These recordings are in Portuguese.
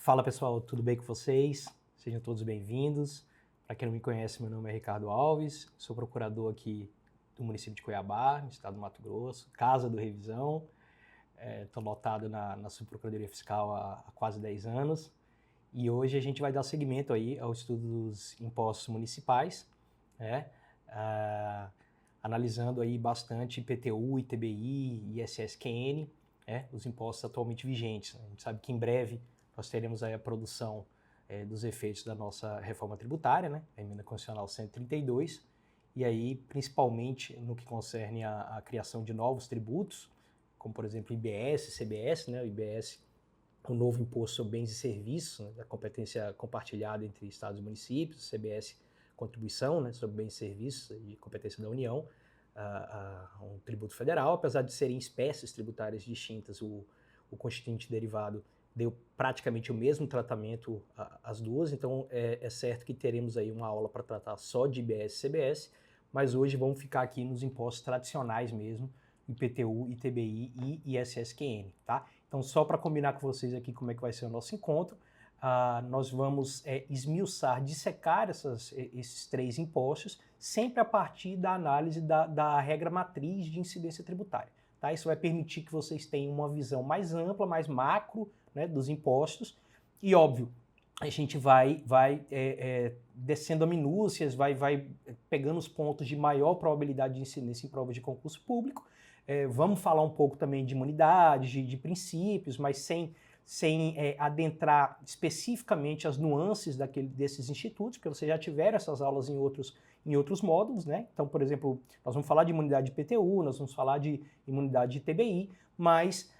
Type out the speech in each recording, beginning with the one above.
Fala pessoal, tudo bem com vocês? Sejam todos bem-vindos. Para quem não me conhece, meu nome é Ricardo Alves, sou procurador aqui do município de Cuiabá, no estado do Mato Grosso, Casa do Revisão. Estou lotado na Subprocuradoria Fiscal há quase 10 anos e hoje a gente vai dar seguimento aí ao estudo dos impostos municipais, né? Analisando aí bastante IPTU, ITBI, ISS-QN, os impostos atualmente vigentes. A gente sabe que em breve nós teremos aí a produção dos efeitos da nossa reforma tributária, né? A Emenda Constitucional 132, e aí principalmente no que concerne a criação de novos tributos, como por exemplo IBS, CBS, né? O IBS, o novo Imposto sobre Bens e Serviços, né? Da competência compartilhada entre estados e municípios, CBS, contribuição, né? Sobre bens e serviços de competência da União, um tributo federal, apesar de serem espécies tributárias distintas, o constituinte derivado deu praticamente o mesmo tratamento às duas, então é certo que teremos aí uma aula para tratar só de IBS e CBS, mas hoje vamos ficar aqui nos impostos tradicionais mesmo, IPTU, ITBI e ISS-QN, tá? Então só para combinar com vocês aqui como é que vai ser o nosso encontro, nós vamos esmiuçar, dissecar esses três impostos, sempre a partir da análise da regra matriz de incidência tributária. Tá? Isso vai permitir que vocês tenham uma visão mais ampla, mais macro, né, dos impostos, e óbvio, a gente vai descendo a minúcias, vai pegando os pontos de maior probabilidade de incidência em provas de concurso público, vamos falar um pouco também de imunidades, de princípios, mas sem adentrar especificamente as nuances desses institutos, porque vocês já tiveram essas aulas em outros módulos, né? Então, por exemplo, nós vamos falar de imunidade de IPTU, nós vamos falar de imunidade de TBI, mas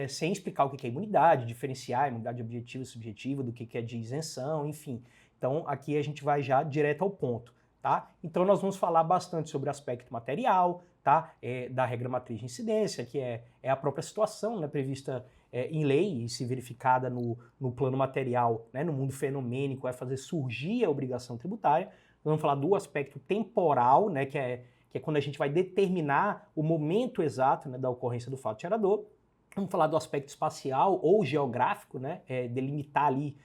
sem explicar o que é imunidade, diferenciar imunidade objetiva e subjetiva, do que é de isenção, enfim. Então, aqui a gente vai já direto ao ponto, tá? Então, nós vamos falar bastante sobre o aspecto material, tá? Da regra matriz de incidência, que é a própria situação, né, prevista em lei e se verificada no plano material, né, no mundo fenomênico, vai fazer surgir a obrigação tributária. Nós vamos falar do aspecto temporal, né, que é quando a gente vai determinar o momento exato, né, da ocorrência do fato gerador. Vamos falar do aspecto espacial ou geográfico, né, delimitar ali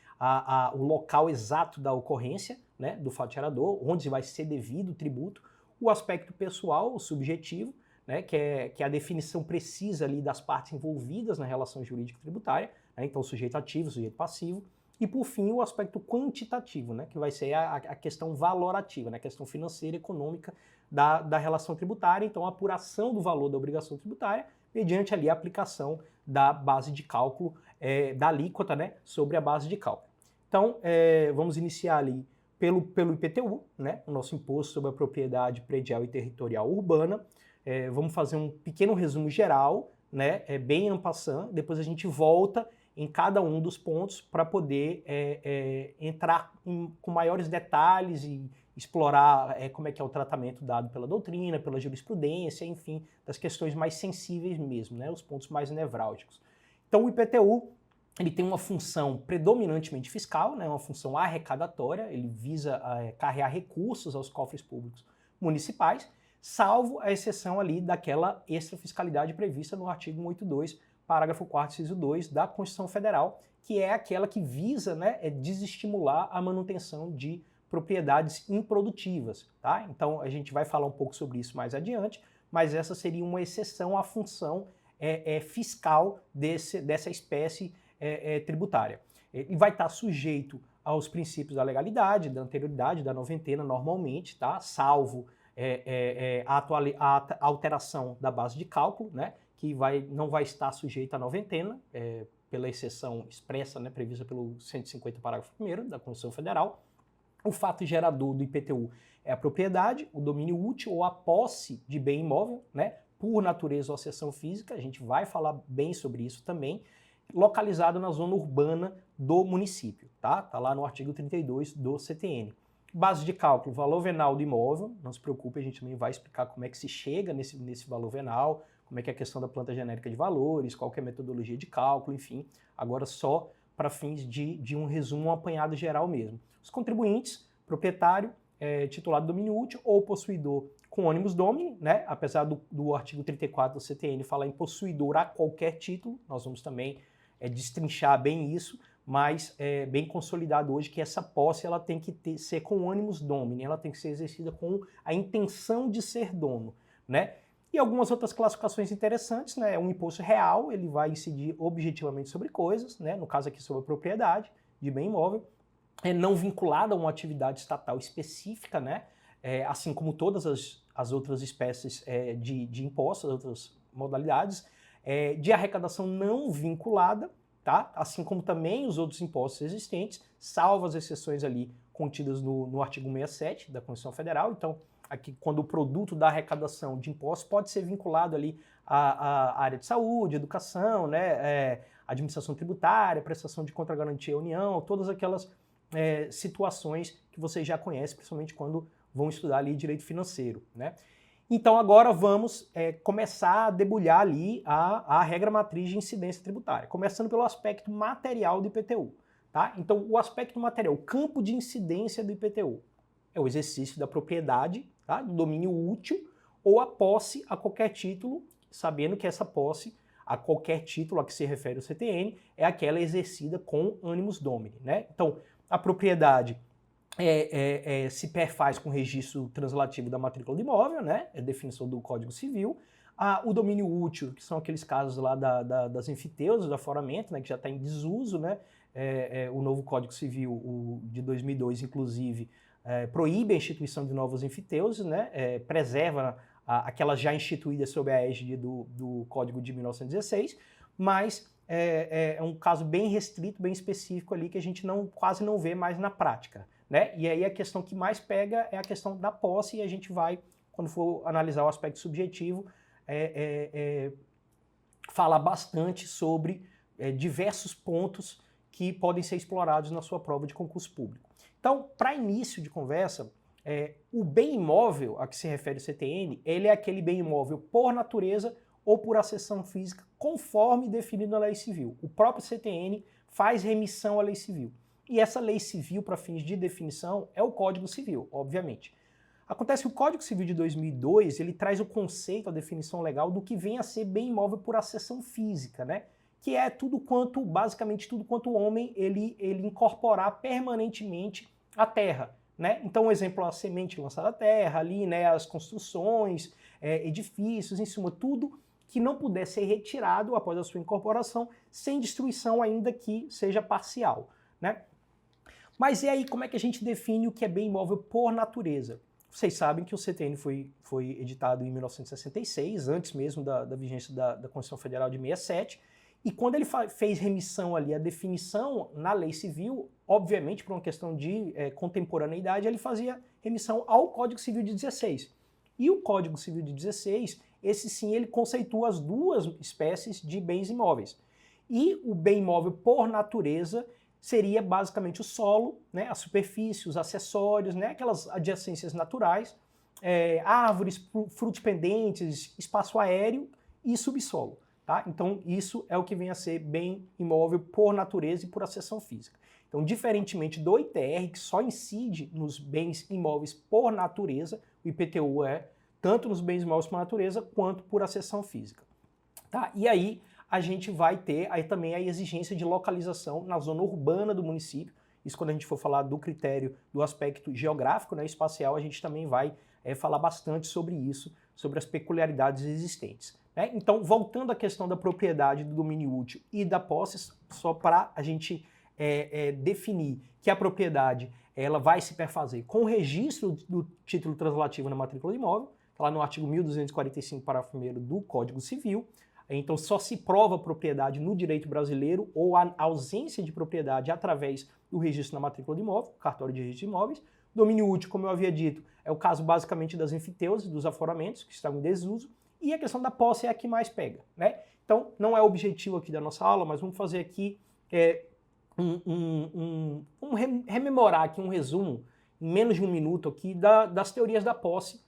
o local exato da ocorrência, né, do fato gerador, onde vai ser devido o tributo. O aspecto pessoal, o subjetivo, né, que é a definição precisa ali das partes envolvidas na relação jurídica tributária, né, então sujeito ativo, sujeito passivo, e por fim o aspecto quantitativo, né, que vai ser a questão valorativa, né, a questão financeira e econômica da relação tributária, então a apuração do valor da obrigação tributária mediante ali a aplicação da base de cálculo, da alíquota, né, sobre a base de cálculo. Então, vamos iniciar ali pelo IPTU, né, o nosso Imposto sobre a Propriedade Predial e Territorial Urbana. Vamos fazer um pequeno resumo geral, né, bem en passant, depois a gente volta em cada um dos pontos para poder entrar com maiores detalhes e explorar como é que é o tratamento dado pela doutrina, pela jurisprudência, enfim, das questões mais sensíveis mesmo, né, os pontos mais nevrálgicos. Então o IPTU, ele tem uma função predominantemente fiscal, né, uma função arrecadatória, ele visa carrear recursos aos cofres públicos municipais, salvo a exceção ali daquela extrafiscalidade prevista no artigo 182, parágrafo 4º, inciso 2 da Constituição Federal, que é aquela que visa, né, desestimular a manutenção de propriedades improdutivas, tá? Então a gente vai falar um pouco sobre isso mais adiante, mas essa seria uma exceção à função fiscal dessa espécie tributária. Ele vai estar sujeito aos princípios da legalidade, da anterioridade, da noventena normalmente, tá? Salvo a alteração da base de cálculo, né? Que não vai estar sujeita à noventena, pela exceção expressa, né, prevista pelo 150 parágrafo 1º da Constituição Federal. O fato gerador do IPTU é a propriedade, o domínio útil ou a posse de bem imóvel, né, por natureza ou acessão física, a gente vai falar bem sobre isso também, localizado na zona urbana do município, tá? Tá lá no artigo 32 do CTN. Base de cálculo, valor venal do imóvel, não se preocupe, a gente também vai explicar como é que se chega nesse valor venal, como é que é a questão da planta genérica de valores, qual que é a metodologia de cálculo, enfim, agora só para fins de um resumo, um apanhado geral mesmo. Os contribuintes, proprietário, titular do domínio útil ou possuidor com ônibus domini, né? Apesar do artigo 34 do CTN falar em possuidor a qualquer título, nós vamos também destrinchar bem isso, mas é bem consolidado hoje que essa posse ela tem que ser com animus domini, ela tem que ser exercida com a intenção de ser dono, né? E algumas outras classificações interessantes, né? Um imposto real, ele vai incidir objetivamente sobre coisas, né? No caso aqui sobre a propriedade de bem imóvel, é não vinculada a uma atividade estatal específica, né? Assim como todas as outras espécies de impostos, as outras modalidades, de arrecadação não vinculada, tá? Assim como também os outros impostos existentes, salvo as exceções ali contidas no artigo 67 da Constituição Federal. Então, aqui, quando o produto da arrecadação de impostos pode ser vinculado ali à área de saúde, educação, né? Administração tributária, prestação de contragarantia à União, todas aquelas situações que vocês já conhecem, principalmente quando vão estudar ali direito financeiro, né? Então agora vamos começar a debulhar ali a regra matriz de incidência tributária, começando pelo aspecto material do IPTU, tá? Então o aspecto material, o campo de incidência do IPTU é o exercício da propriedade, tá? Do domínio útil ou a posse a qualquer título, sabendo que essa posse a qualquer título a que se refere o CTN é aquela exercida com animus domini, né? Então a propriedade se perfaz com o registro translativo da matrícula do imóvel, né? É a definição do Código Civil. O domínio útil, que são aqueles casos lá das enfiteusas, do aforamento, né? Que já está em desuso, né? O novo Código Civil, o de 2002, inclusive, proíbe a instituição de novos enfiteusas, né? Preserva aquelas já instituídas sob a égide do Código de 1916, mas é um caso bem restrito, bem específico ali, que a gente quase não vê mais na prática, né? E aí a questão que mais pega é a questão da posse, e a gente vai, quando for analisar o aspecto subjetivo, falar bastante sobre diversos pontos que podem ser explorados na sua prova de concurso público. Então, para início de conversa, o bem imóvel a que se refere o CTN, ele é aquele bem imóvel por natureza ou por acessão física, conforme definido na lei civil. O próprio CTN faz remissão à lei civil. E essa lei civil, para fins de definição, é o Código Civil, obviamente. Acontece que o Código Civil de 2002, ele traz o conceito, a definição legal do que vem a ser bem imóvel por acessão física, né? Que é basicamente tudo quanto o homem ele incorporar permanentemente à terra, né? Então, um exemplo, a semente lançada à terra, ali, né, as construções, edifícios, em cima, tudo que não puder ser retirado após a sua incorporação, sem destruição, ainda que seja parcial, né? Mas e aí, como é que a gente define o que é bem imóvel por natureza? Vocês sabem que o CTN foi editado em 1966, antes mesmo da vigência da Constituição Federal de 67, e quando ele fez remissão ali à definição na lei civil, obviamente por uma questão de contemporaneidade, ele fazia remissão ao Código Civil de 16. E o Código Civil de 16, esse sim, ele conceitua as duas espécies de bens imóveis. E o bem imóvel por natureza seria basicamente o solo, né, a superfície, os acessórios, né, aquelas adjacências naturais, árvores, frutos pendentes, espaço aéreo e subsolo. Tá? Então isso é o que vem a ser bem imóvel por natureza e por acessão física. Então, diferentemente do ITR, que só incide nos bens imóveis por natureza, o IPTU é tanto nos bens imóveis por natureza quanto por acessão física. Tá? E aí a gente vai ter aí também a exigência de localização na zona urbana do município. Isso quando a gente for falar do critério do aspecto geográfico, né, espacial, a gente também vai falar bastante sobre isso, sobre as peculiaridades existentes. Né? Então, voltando à questão da propriedade, do domínio útil e da posse, só para a gente definir que a propriedade ela vai se perfazer com o registro do título translativo na matrícula do imóvel, tá lá no artigo 1245, parágrafo 1º do Código Civil. Então só se prova a propriedade no direito brasileiro ou a ausência de propriedade através do registro na matrícula do imóvel, cartório de registro de imóveis. Domínio útil, como eu havia dito, é o caso basicamente das enfiteusas, dos aforamentos, que estão em desuso, e a questão da posse é a que mais pega, né? Então não é o objetivo aqui da nossa aula, mas vamos fazer aqui rememorar aqui um resumo, em menos de um minuto aqui, das teorias da posse,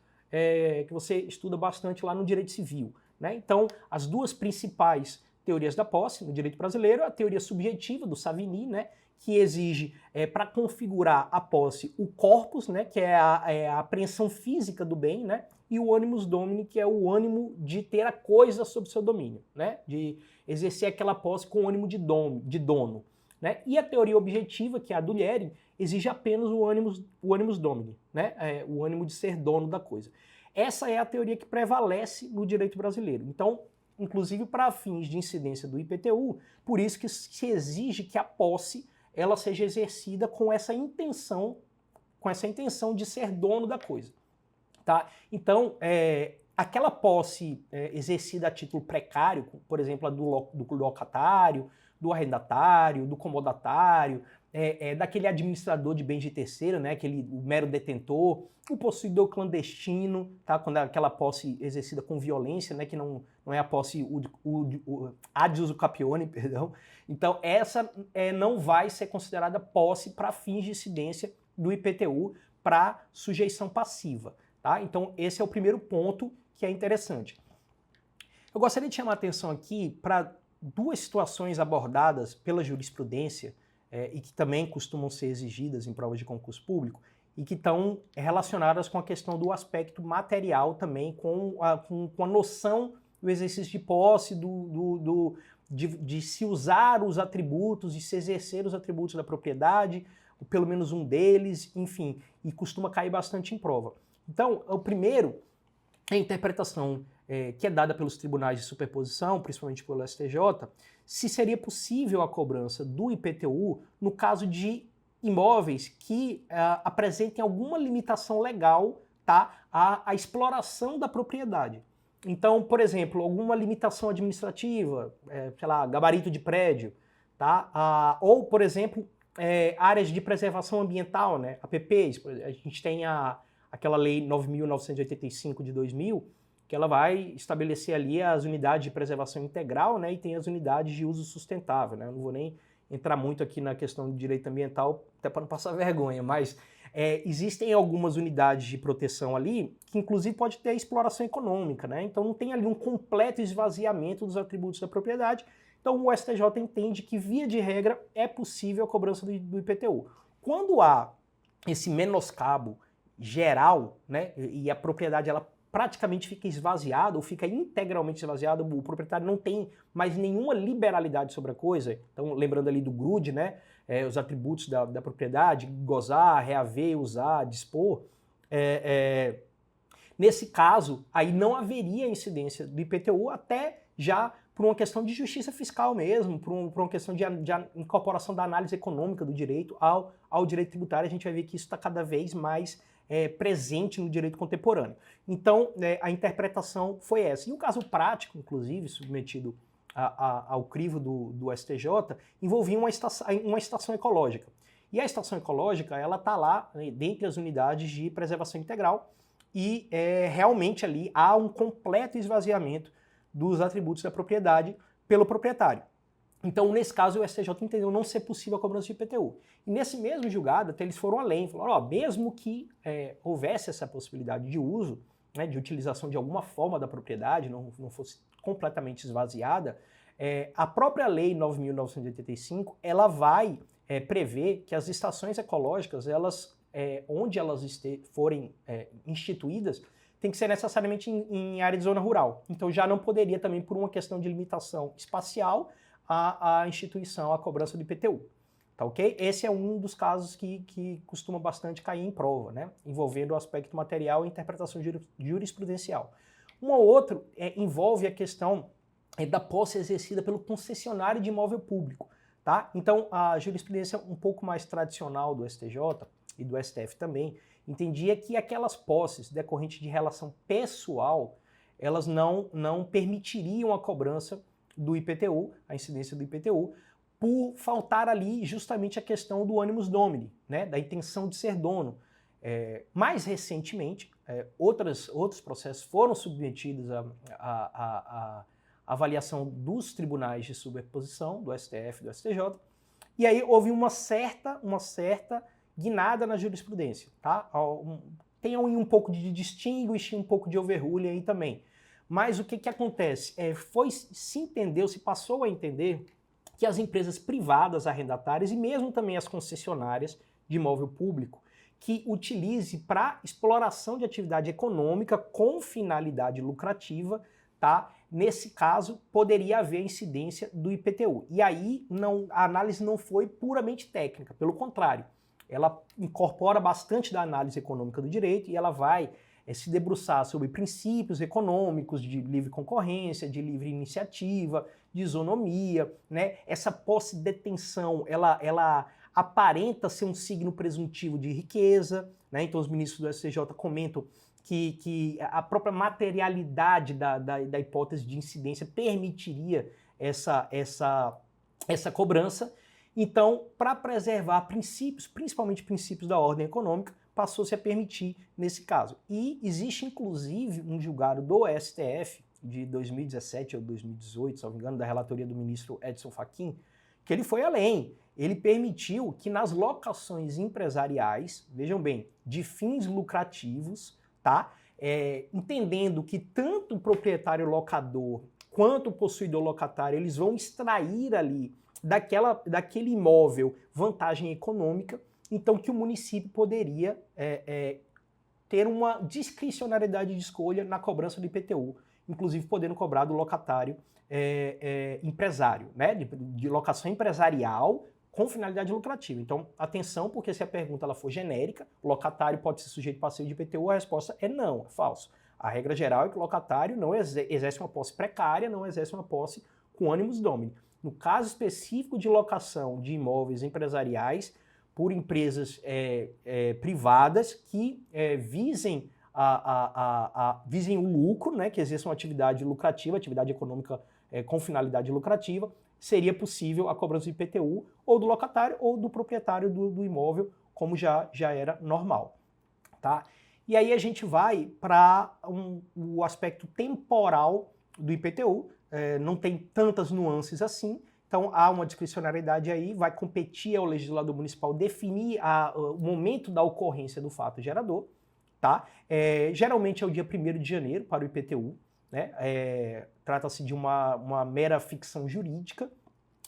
que você estuda bastante lá no direito civil. Né? Então, as duas principais teorias da posse no direito brasileiro, a teoria subjetiva do Savigny, né, que exige, para configurar a posse, o corpus, né, que é a apreensão física do bem, né, e o animus domini, que é o ânimo de ter a coisa sob seu domínio, né, de exercer aquela posse com o ânimo de dono. né? E a teoria objetiva, que é a do Lhering, exige apenas o animus domini, né? O ânimo de ser dono da coisa. Essa é a teoria que prevalece no direito brasileiro. Então, inclusive para fins de incidência do IPTU, por isso que se exige que a posse ela seja exercida com essa intenção de ser dono da coisa. Tá? Então, aquela posse exercida a título precário, por exemplo, a do locatário, do arrendatário, do comodatário, daquele administrador de bens de terceiro, né, o mero detentor, o possuidor clandestino, tá, quando é aquela posse exercida com violência, né, que não é a posse ad uso capione, perdão. Então, essa não vai ser considerada posse para fins de incidência do IPTU para sujeição passiva. Tá? Então, esse é o primeiro ponto que é interessante. Eu gostaria de chamar a atenção aqui para duas situações abordadas pela jurisprudência e que também costumam ser exigidas em provas de concurso público e que estão relacionadas com a questão do aspecto material também, com a noção do exercício de posse, de se usar os atributos, de se exercer os atributos da propriedade, ou pelo menos um deles, enfim, e costuma cair bastante em prova. Então, o primeiro é a interpretação que é dada pelos tribunais de superposição, principalmente pelo STJ, se seria possível a cobrança do IPTU no caso de imóveis que apresentem alguma limitação legal, tá, à exploração da propriedade. Então, por exemplo, alguma limitação administrativa, sei lá, gabarito de prédio, tá? Ou, por exemplo, áreas de preservação ambiental, né, APPs. A gente tem aquela lei 9.985 de 2000, que ela vai estabelecer ali as unidades de preservação integral, né, e tem as unidades de uso sustentável, né. Eu não vou nem entrar muito aqui na questão do direito ambiental, até para não passar vergonha, mas existem algumas unidades de proteção ali que inclusive pode ter exploração econômica, né, então não tem ali um completo esvaziamento dos atributos da propriedade. Então o STJ entende que, via de regra, é possível a cobrança do IPTU. Quando há esse menoscabo geral, né, e a propriedade ela praticamente fica esvaziada ou fica integralmente esvaziada, o proprietário não tem mais nenhuma liberalidade sobre a coisa. Então, lembrando ali do GRUD, né, os atributos da propriedade, gozar, reaver, usar, dispor, nesse caso, aí não haveria incidência do IPTU, até já por uma questão de justiça fiscal mesmo, por uma questão de incorporação da análise econômica do direito ao direito tributário. A gente vai ver que isso está cada vez mais presente no direito contemporâneo. Então, a interpretação foi essa. E o caso prático, inclusive, submetido ao crivo do STJ, envolvia uma estação ecológica. E a estação ecológica, ela está lá, né, dentre as unidades de preservação integral, e realmente ali há um completo esvaziamento dos atributos da propriedade pelo proprietário. Então, nesse caso, o STJ entendeu não ser possível a cobrança de IPTU. E nesse mesmo julgado, até eles foram além, falaram, mesmo que houvesse essa possibilidade de uso, né, de utilização de alguma forma da propriedade, não fosse completamente esvaziada, a própria lei 9.985, ela vai prever que as estações ecológicas, onde elas forem instituídas, tem que ser necessariamente em área de zona rural. Então já não poderia também, por uma questão de limitação espacial, a instituição, a cobrança do IPTU. Tá ok? Esse é um dos casos que costuma bastante cair em prova, né? Envolvendo o aspecto material e interpretação jurisprudencial. Um ou outro envolve a questão da posse exercida pelo concessionário de imóvel público. Tá? Então a jurisprudência um pouco mais tradicional do STJ e do STF também entendia que aquelas posses decorrentes de relação pessoal, elas não permitiriam a cobrança do IPTU, a incidência do IPTU, por faltar ali justamente a questão do animus domini, né, da intenção de ser dono. Mais recentemente, outros processos foram submetidos à avaliação dos tribunais de superposição, do STF e do STJ, e aí houve uma certa guinada na jurisprudência, tá? Tem um pouco de distinguish, um pouco de overruling aí também. Mas o que acontece? Se passou a entender que as empresas privadas arrendatárias e mesmo também as concessionárias de imóvel público que utilize para exploração de atividade econômica com finalidade lucrativa tá? Nesse caso, poderia haver incidência do IPTU. E aí, a análise não foi puramente técnica, pelo contrário, ela incorpora bastante da análise econômica do direito e ela vai se debruçar sobre princípios econômicos de livre concorrência, de livre iniciativa, de isonomia, né? Essa posse-detenção, ela aparenta ser um signo presuntivo de riqueza, né? Então os ministros do STJ comentam que a própria materialidade da hipótese de incidência permitiria essa cobrança. Então, para preservar princípios, principalmente princípios da ordem econômica, passou-se a permitir nesse caso. E existe, inclusive, um julgado do STF de 2017 ou 2018, se não me engano, da relatoria do ministro Edson Fachin, que ele foi além. Ele permitiu que nas locações empresariais, vejam bem, de fins lucrativos, tá? Entendendo que tanto o proprietário locador quanto o possuidor locatário, eles vão extrair ali daquele imóvel vantagem econômica, então que o município poderia ter uma discricionariedade de escolha na cobrança do IPTU, inclusive podendo cobrar do locatário empresário, né, de locação empresarial com finalidade lucrativa. Então, atenção, porque se a pergunta ela for genérica, o locatário pode ser sujeito passivo de IPTU, a resposta é não, é falso. A regra geral é que o locatário não exerce uma posse precária, não exerce uma posse com ânimos domini. No caso específico de locação de imóveis empresariais por empresas privadas que visem o lucro, né, que exerçam atividade lucrativa, atividade econômica com finalidade lucrativa, seria possível a cobrança do IPTU ou do locatário ou do proprietário do imóvel, como já era normal. Tá? E aí a gente vai para o aspecto temporal do IPTU, não tem tantas nuances assim, então há uma discricionariedade aí, vai competir ao legislador municipal definir o momento da ocorrência do fato gerador, tá? Geralmente é o dia 1º de janeiro para o IPTU, né? Trata-se de uma mera ficção jurídica,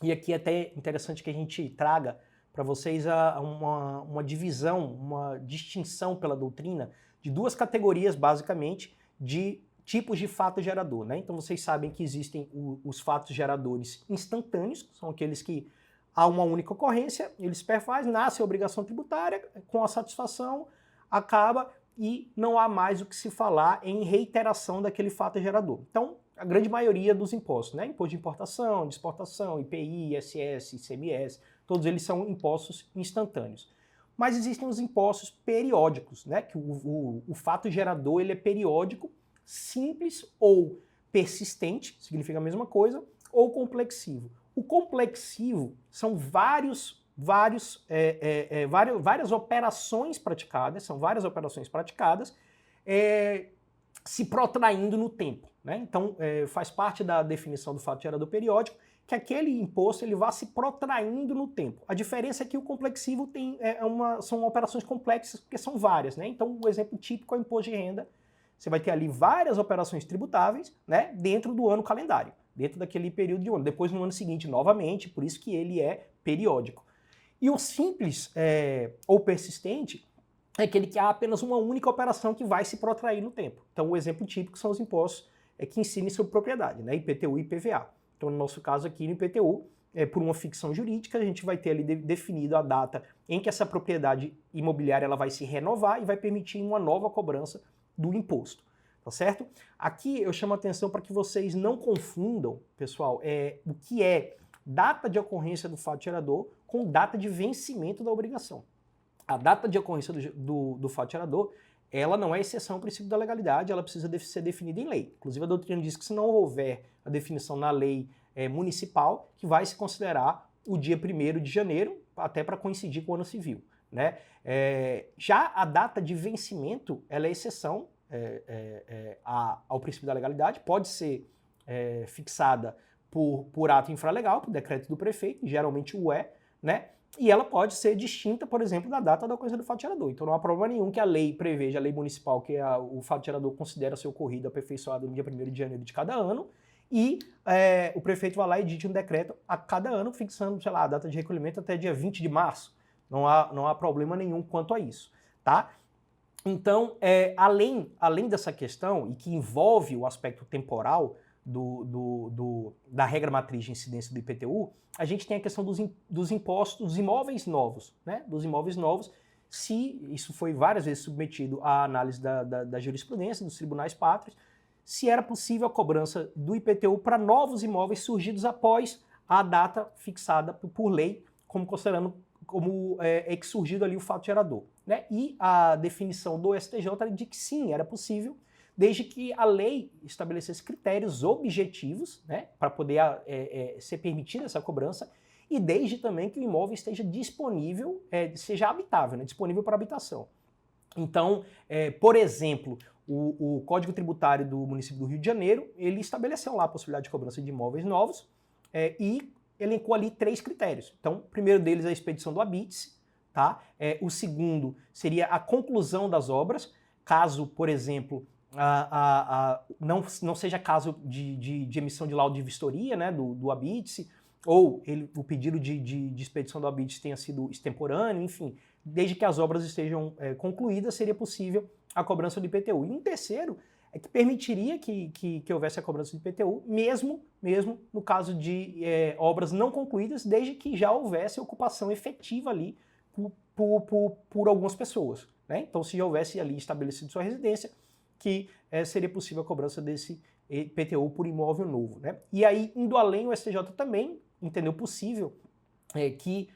e aqui é até interessante que a gente traga para vocês uma divisão, uma distinção pela doutrina de duas categorias, basicamente, de tipos de fato gerador, né? Então vocês sabem que existem os fatos geradores instantâneos, que são aqueles que há uma única ocorrência, ele se perfaz, nasce a obrigação tributária, com a satisfação, acaba e não há mais o que se falar em reiteração daquele fato gerador. Então, a grande maioria dos impostos, né? Imposto de importação, de exportação, IPI, ISS, ICMS, todos eles são impostos instantâneos. Mas existem os impostos periódicos, né? Que o fato gerador ele é periódico, simples ou persistente, significa a mesma coisa, ou complexivo. O complexivo são várias operações praticadas, se protraindo no tempo, né? Então, faz parte da definição do fato gerador periódico que aquele imposto ele vá se protraindo no tempo. A diferença é que o complexivo são operações complexas, porque são várias, né? Então, o exemplo típico é o imposto de renda. Você vai ter ali várias operações tributáveis, né, dentro do ano calendário, dentro daquele período de ano. Depois, no ano seguinte, novamente, por isso que ele é periódico. E o simples ou persistente é aquele que há apenas uma única operação que vai se protrair no tempo. Então, o exemplo típico são os impostos que incidem sobre propriedade, né, IPTU e IPVA. Então, no nosso caso aqui, no IPTU, por uma ficção jurídica, a gente vai ter ali definido a data em que essa propriedade imobiliária ela vai se renovar e vai permitir uma nova cobrança do imposto, tá certo? Aqui eu chamo a atenção para que vocês não confundam, pessoal, o que é data de ocorrência do fato gerador com data de vencimento da obrigação. A data de ocorrência do fato gerador, ela não é exceção ao princípio da legalidade, ela precisa ser definida em lei. Inclusive a doutrina diz que se não houver a definição na lei municipal, que vai se considerar o dia 1º de janeiro, até para coincidir com o ano civil, né? Já a data de vencimento, ela é exceção ao princípio da legalidade, pode ser fixada por ato infralegal, por decreto do prefeito, geralmente o né? E ela pode ser distinta, por exemplo, da data da ocorrência do fato gerador. Então não há problema nenhum que a lei preveja, a lei municipal, que o fato gerador considera ser ocorrido aperfeiçoado no dia 1º de janeiro de cada ano, e o prefeito vai lá e edite um decreto a cada ano, fixando, sei lá, a data de recolhimento até dia 20 de março. Não há problema nenhum quanto a isso, tá? Então, além dessa questão, e que envolve o aspecto temporal, da regra matriz de incidência do IPTU, a gente tem a questão dos impostos dos imóveis novos, né? Dos imóveis novos, se isso foi várias vezes submetido à análise da jurisprudência, dos tribunais pátrios, se era possível a cobrança do IPTU para novos imóveis surgidos após a data fixada por lei, como considerando como que surgido ali o fato gerador, né? E a definição do STJ era de que sim, era possível, desde que a lei estabelecesse critérios objetivos, né, para poder ser permitida essa cobrança, e desde também que o imóvel esteja disponível, seja habitável, né, disponível para habitação. Então, por exemplo, o Código Tributário do município do Rio de Janeiro, ele estabeleceu lá a possibilidade de cobrança de imóveis novos e elencou ali 3 critérios. Então, o primeiro deles é a expedição do habite-se, tá? O segundo seria a conclusão das obras, caso, por exemplo, não seja caso de emissão de laudo de vistoria, né, do habite-se, ou o pedido de expedição do habite-se tenha sido extemporâneo, enfim, desde que as obras estejam concluídas, seria possível a cobrança do IPTU. E um terceiro é que permitiria que houvesse a cobrança do IPTU, mesmo no caso de obras não concluídas, desde que já houvesse ocupação efetiva ali por algumas pessoas, né? Então, se já houvesse ali estabelecido sua residência, que seria possível a cobrança desse IPTU por imóvel novo, né? E aí, indo além, o STJ também entendeu possível que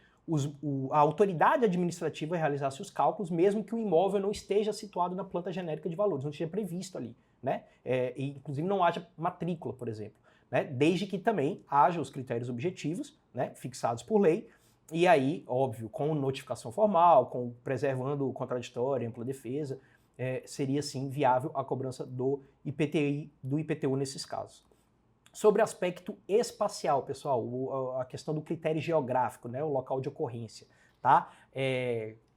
a autoridade administrativa realizasse os cálculos, mesmo que o imóvel não esteja situado na planta genérica de valores, não esteja previsto ali, né? E, inclusive não haja matrícula, por exemplo, né? Desde que também haja os critérios objetivos, né, fixados por lei, e aí, óbvio, com notificação formal, preservando o contraditório, ampla defesa, seria sim viável a cobrança do IPTU nesses casos. Sobre aspecto espacial, pessoal, a questão do critério geográfico, né, o local de ocorrência, tá?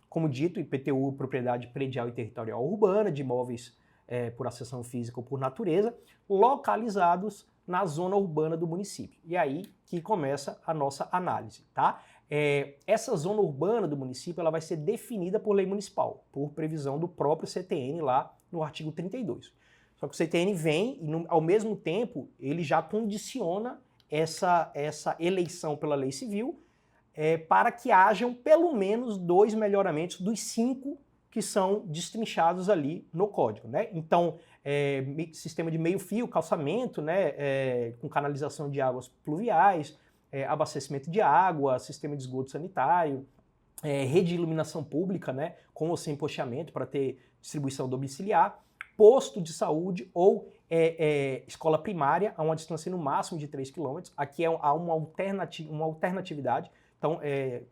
Como dito, IPTU, propriedade predial e territorial urbana, de imóveis por acessão física ou por natureza, localizados na zona urbana do município. E aí que começa a nossa análise, tá? Essa zona urbana do município ela vai ser definida por lei municipal, por previsão do próprio CTN lá no artigo 32. Só que o CTN vem e, ao mesmo tempo, ele já condiciona essa eleição pela lei civil para que hajam pelo menos 2 melhoramentos dos 5 que são destrinchados ali no código, né? Então, sistema de meio-fio, calçamento, né, com canalização de águas pluviais, abastecimento de água, sistema de esgoto sanitário, rede de iluminação pública, né, com ou sem posteamento para ter distribuição domiciliar, posto de saúde ou escola primária a uma distância no máximo de 3 km. Aqui há uma alternatividade. Então,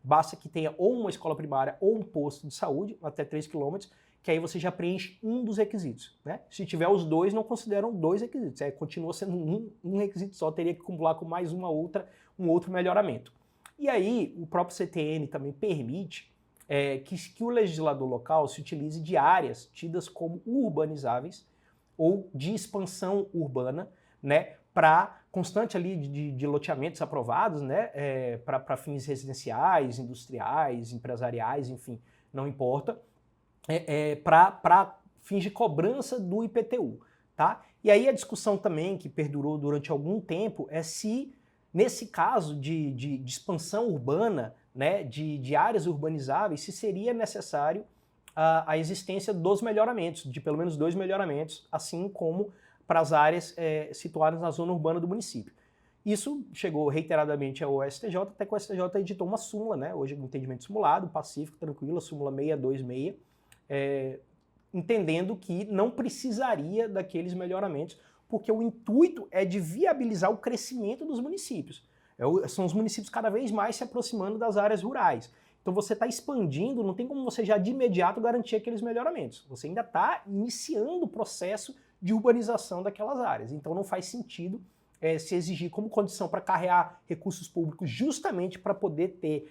basta que tenha ou uma escola primária ou um posto de saúde até 3 km, que aí você já preenche um dos requisitos, né? Se tiver os dois, não consideram 2 requisitos. Continua sendo um requisito só, teria que acumular com mais um outro melhoramento. E aí, o próprio CTN também permite que o legislador local se utilize de áreas tidas como urbanizáveis ou de expansão urbana, né, para constante ali de loteamentos aprovados, né, para fins residenciais, industriais, empresariais, enfim, não importa, para fins de cobrança do IPTU, tá? E aí a discussão também que perdurou durante algum tempo é se, nesse caso de expansão urbana, né, de áreas urbanizáveis, se seria necessário a existência dos melhoramentos, de pelo menos 2 melhoramentos, assim como para as áreas situadas na zona urbana do município. Isso chegou reiteradamente ao STJ, até que o STJ editou uma súmula, né, hoje um entendimento simulado, pacífico, tranquilo, a súmula 626, entendendo que não precisaria daqueles melhoramentos, porque o intuito é de viabilizar o crescimento dos municípios. São os municípios cada vez mais se aproximando das áreas rurais. Então você está expandindo, não tem como você já de imediato garantir aqueles melhoramentos. Você ainda está iniciando o processo de urbanização daquelas áreas. Então não faz sentido se exigir como condição para carregar recursos públicos justamente para poder ter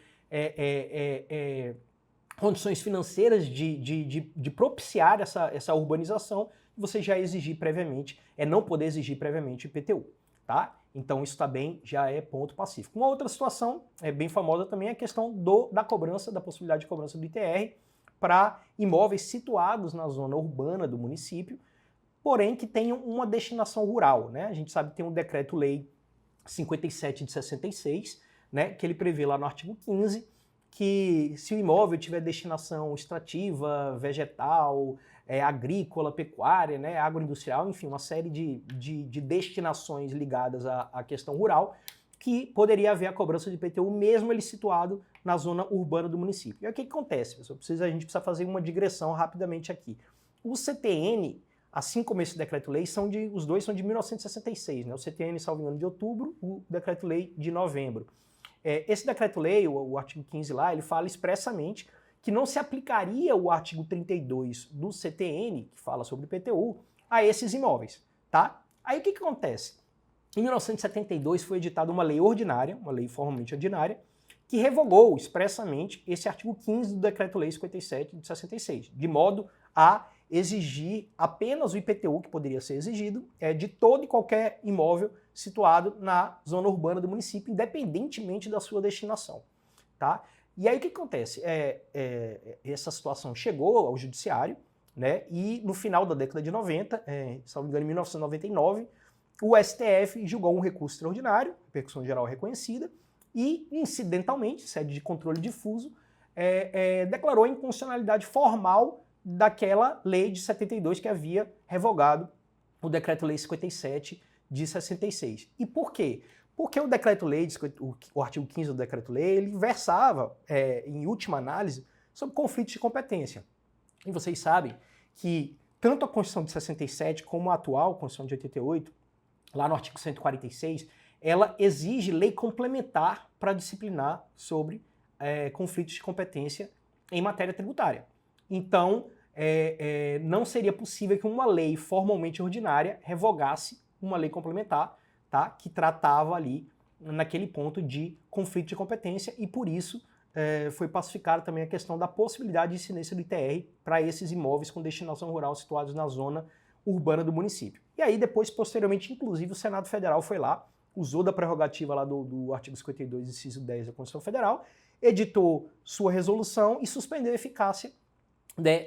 condições financeiras de propiciar essa urbanização, você já exigir previamente, não poder exigir previamente o IPTU, tá? Então isso também já é ponto pacífico. Uma outra situação bem famosa também é a questão da cobrança, da possibilidade de cobrança do ITR para imóveis situados na zona urbana do município, porém que tenham uma destinação rural, né? A gente sabe que tem um decreto-lei 57 de 66, né, que ele prevê lá no artigo 15 que se o imóvel tiver destinação extrativa, vegetal, agrícola, pecuária, né, agroindustrial, enfim, uma série de destinações ligadas à questão rural, que poderia haver a cobrança de IPTU, mesmo ele situado na zona urbana do município. E aí o que acontece, pessoal? A gente precisa fazer uma digressão rapidamente aqui. O CTN, assim como esse decreto-lei, os dois são de 1966, né? O CTN, salvo engano, de outubro, o decreto-lei de novembro. Esse decreto-lei, o artigo 15 lá, ele fala expressamente que não se aplicaria o artigo 32 do CTN, que fala sobre IPTU, a esses imóveis, tá? Aí o que acontece? Em 1972 foi editada uma lei ordinária, uma lei formalmente ordinária, que revogou expressamente esse artigo 15 do Decreto-Lei 57 de 66, de modo a exigir apenas o IPTU, que poderia ser exigido, de todo e qualquer imóvel situado na zona urbana do município, independentemente da sua destinação. Tá? E aí o que acontece? Essa situação chegou ao judiciário, né, e no final da década de 90, se não me engano, em 1999, o STF julgou um recurso extraordinário, repercussão geral reconhecida, e, incidentalmente, sede de controle difuso, declarou a inconstitucionalidade formal daquela lei de 72 que havia revogado o Decreto-Lei 57 de 66. E por quê? Porque o Decreto-Lei, o artigo 15 do Decreto-Lei, ele versava, em última análise, sobre conflitos de competência. E vocês sabem que tanto a Constituição de 67 como a atual Constituição de 88, lá no artigo 146, ela exige lei complementar para disciplinar sobre conflitos de competência em matéria tributária. Então, não seria possível que uma lei formalmente ordinária revogasse uma lei complementar, tá, que tratava ali naquele ponto de conflito de competência, e por isso foi pacificada também a questão da possibilidade de incidência do ITR para esses imóveis com destinação rural situados na zona urbana do município. E aí depois, posteriormente, inclusive, o Senado Federal foi lá, usou da prerrogativa lá do artigo 52, inciso 10 da Constituição Federal, editou sua resolução e suspendeu a eficácia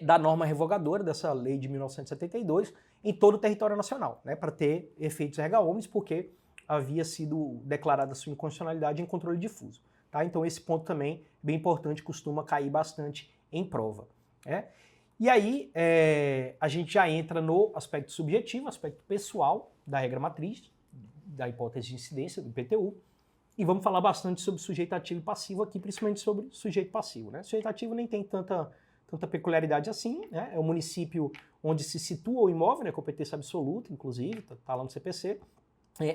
da norma revogadora dessa lei de 1972 em todo o território nacional, né, para ter efeitos erga omnes, porque havia sido declarada sua inconstitucionalidade em controle difuso. Tá? Então esse ponto também, bem importante, costuma cair bastante em prova. Né? E aí a gente já entra no aspecto subjetivo, aspecto pessoal da regra matriz, da hipótese de incidência do IPTU, e vamos falar bastante sobre sujeito ativo e passivo aqui, principalmente sobre sujeito passivo. Né? Sujeito ativo nem tem tanta peculiaridade assim, né? É o município onde se situa o imóvel, né? Competência absoluta, inclusive, está lá no CPC.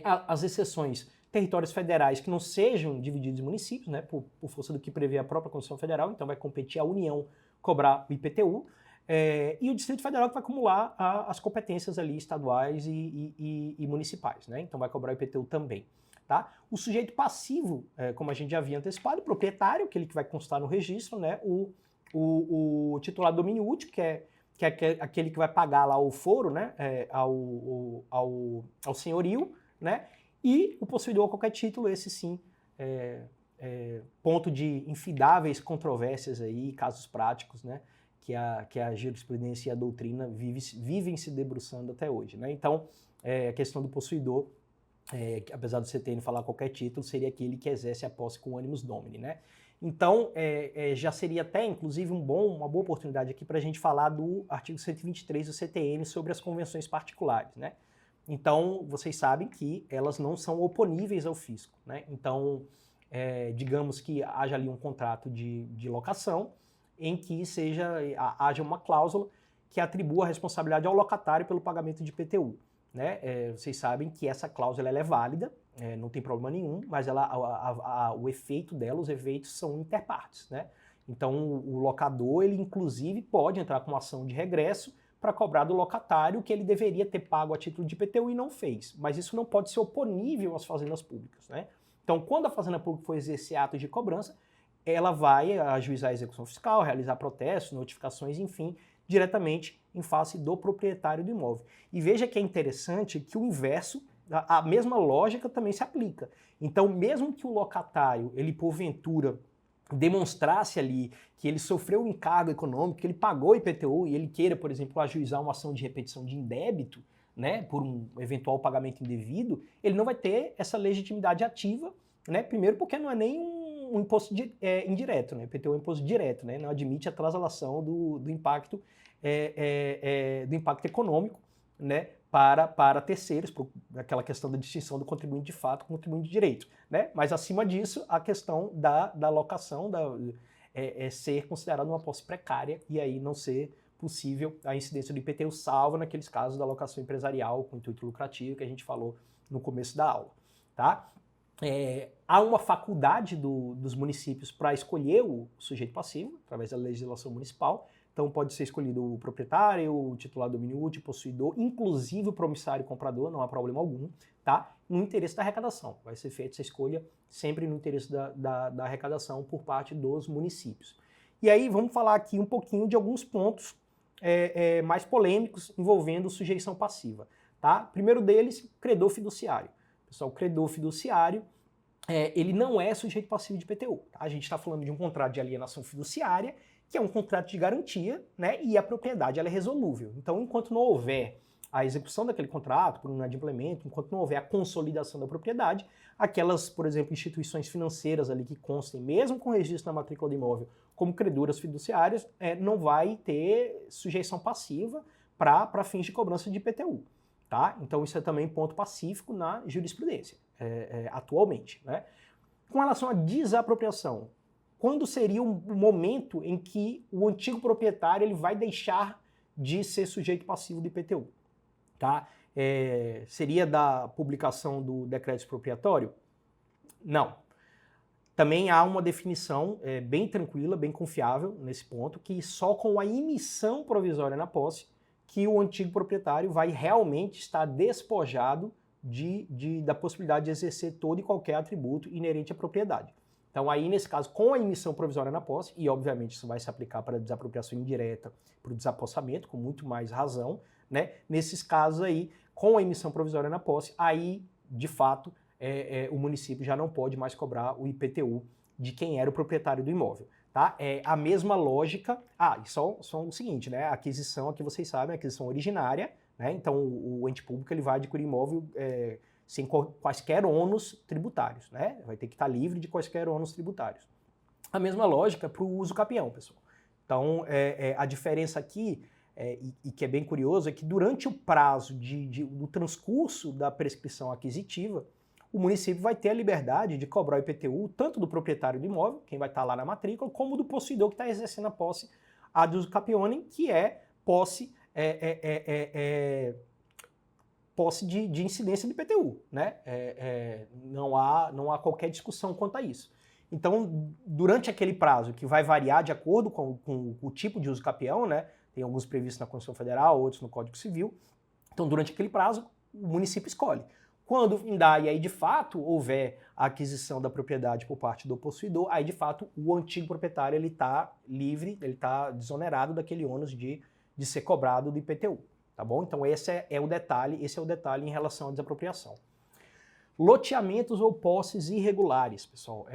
As exceções, territórios federais que não sejam divididos em municípios, né? Por força do que prevê a própria Constituição Federal, então vai competir a União cobrar o IPTU, e o Distrito Federal que vai acumular as competências ali estaduais e municipais, né? Então vai cobrar o IPTU também. Tá? O sujeito passivo, como a gente já havia antecipado, o proprietário, aquele que vai constar no registro, né? O titular do domínio útil, que é aquele que vai pagar lá o foro, né, ao senhorio, né, e o possuidor a qualquer título, esse sim, ponto de infidáveis controvérsias aí, casos práticos, né, que a jurisprudência e a doutrina vivem se debruçando até hoje. Né? Então, a questão do possuidor, apesar do CTN falar qualquer título, seria aquele que exerce a posse com animus domini, né? Então, já seria até, inclusive, uma boa oportunidade aqui para a gente falar do artigo 123 do CTN sobre as convenções particulares, né? Então, vocês sabem que elas não são oponíveis ao fisco, né? Então, digamos que haja ali um contrato de locação em que haja uma cláusula que atribua a responsabilidade ao locatário pelo pagamento de IPTU. Né? Vocês sabem que essa cláusula ela é válida, não tem problema nenhum, mas o efeito dela, os efeitos são interpartes. Né? Então o locador, ele inclusive pode entrar com uma ação de regresso para cobrar do locatário que ele deveria ter pago a título de IPTU e não fez. Mas isso não pode ser oponível às fazendas públicas. Né? Então quando a fazenda pública for exercer atos de cobrança, ela vai ajuizar a execução fiscal, realizar protestos, notificações, enfim, diretamente em face do proprietário do imóvel. E veja que é interessante que o inverso, a mesma lógica também se aplica. Então, mesmo que o locatário, ele porventura demonstrasse ali que ele sofreu um encargo econômico, que ele pagou IPTU e ele queira, por exemplo, ajuizar uma ação de repetição de indébito, né, por um eventual pagamento indevido, ele não vai ter essa legitimidade ativa, né, primeiro porque não é nem um imposto indireto, né, IPTU é um imposto direto, né, não admite a translação do impacto econômico, né, para terceiros, por aquela questão da distinção do contribuinte de fato com o contribuinte de direito, né? Mas acima disso, a questão da alocação ser considerada uma posse precária e aí não ser possível a incidência do IPTU, salvo naqueles casos da alocação empresarial com intuito lucrativo que a gente falou no começo da aula, tá? Há uma faculdade dos municípios para escolher o sujeito passivo, através da legislação municipal. Então pode ser escolhido o proprietário, o titular do domínio útil, o possuidor, inclusive o promissário e comprador, não há problema algum, tá? No interesse da arrecadação. Vai ser feita essa escolha sempre no interesse da arrecadação por parte dos municípios. E aí vamos falar aqui um pouquinho de alguns pontos mais polêmicos envolvendo sujeição passiva, tá? Primeiro deles, credor fiduciário. Pessoal, o credor fiduciário, ele não é sujeito passivo de IPTU. Tá? A gente está falando de um contrato de alienação fiduciária, que é um contrato de garantia, né, e a propriedade ela é resolúvel. Então, enquanto não houver a execução daquele contrato por um inadimplemento, enquanto não houver a consolidação da propriedade, aquelas, por exemplo, instituições financeiras ali que constem, mesmo com registro na matrícula do imóvel, como credoras fiduciárias, não vai ter sujeição passiva para fins de cobrança de IPTU. Tá? Então, isso é também ponto pacífico na jurisprudência, atualmente. Né? Com relação à desapropriação, quando seria o momento em que o antigo proprietário ele vai deixar de ser sujeito passivo do IPTU? Tá? Seria da publicação do decreto expropriatório? Não. Também há uma definição bem tranquila, bem confiável nesse ponto, que só com a emissão provisória na posse que o antigo proprietário vai realmente estar despojado da possibilidade de exercer todo e qualquer atributo inerente à propriedade. Então aí, nesse caso, com a emissão provisória na posse, e obviamente isso vai se aplicar para a desapropriação indireta, para o desapossamento, com muito mais razão, né? Nesses casos aí, com a emissão provisória na posse, aí, de fato, o município já não pode mais cobrar o IPTU de quem era o proprietário do imóvel. Tá? A mesma lógica, e só o seguinte, né? A aquisição, aqui vocês sabem, a aquisição originária, né? Então o ente público ele vai adquirir imóvel sem quaisquer ônus tributários, né? Vai ter que estar livre de quaisquer ônus tributários. A mesma lógica para o uso capião, pessoal. Então a diferença aqui, e que é bem curioso, é que durante o prazo do transcurso da prescrição aquisitiva, o município vai ter a liberdade de cobrar o IPTU tanto do proprietário do imóvel, quem vai estar lá na matrícula, como do possuidor que está exercendo a posse ad uso capionem, que é posse de incidência do IPTU, né? Não há qualquer discussão quanto a isso. Então, durante aquele prazo, que vai variar de acordo com o tipo de uso capião, né? Tem alguns previstos na Constituição Federal, outros no Código Civil. Então, durante aquele prazo, o município escolhe. Quando findar e aí de fato houver a aquisição da propriedade por parte do possuidor, aí de fato o antigo proprietário ele está livre, ele está desonerado daquele ônus de ser cobrado do IPTU, tá bom? Então esse é o detalhe em relação à desapropriação. Loteamentos ou posses irregulares, pessoal.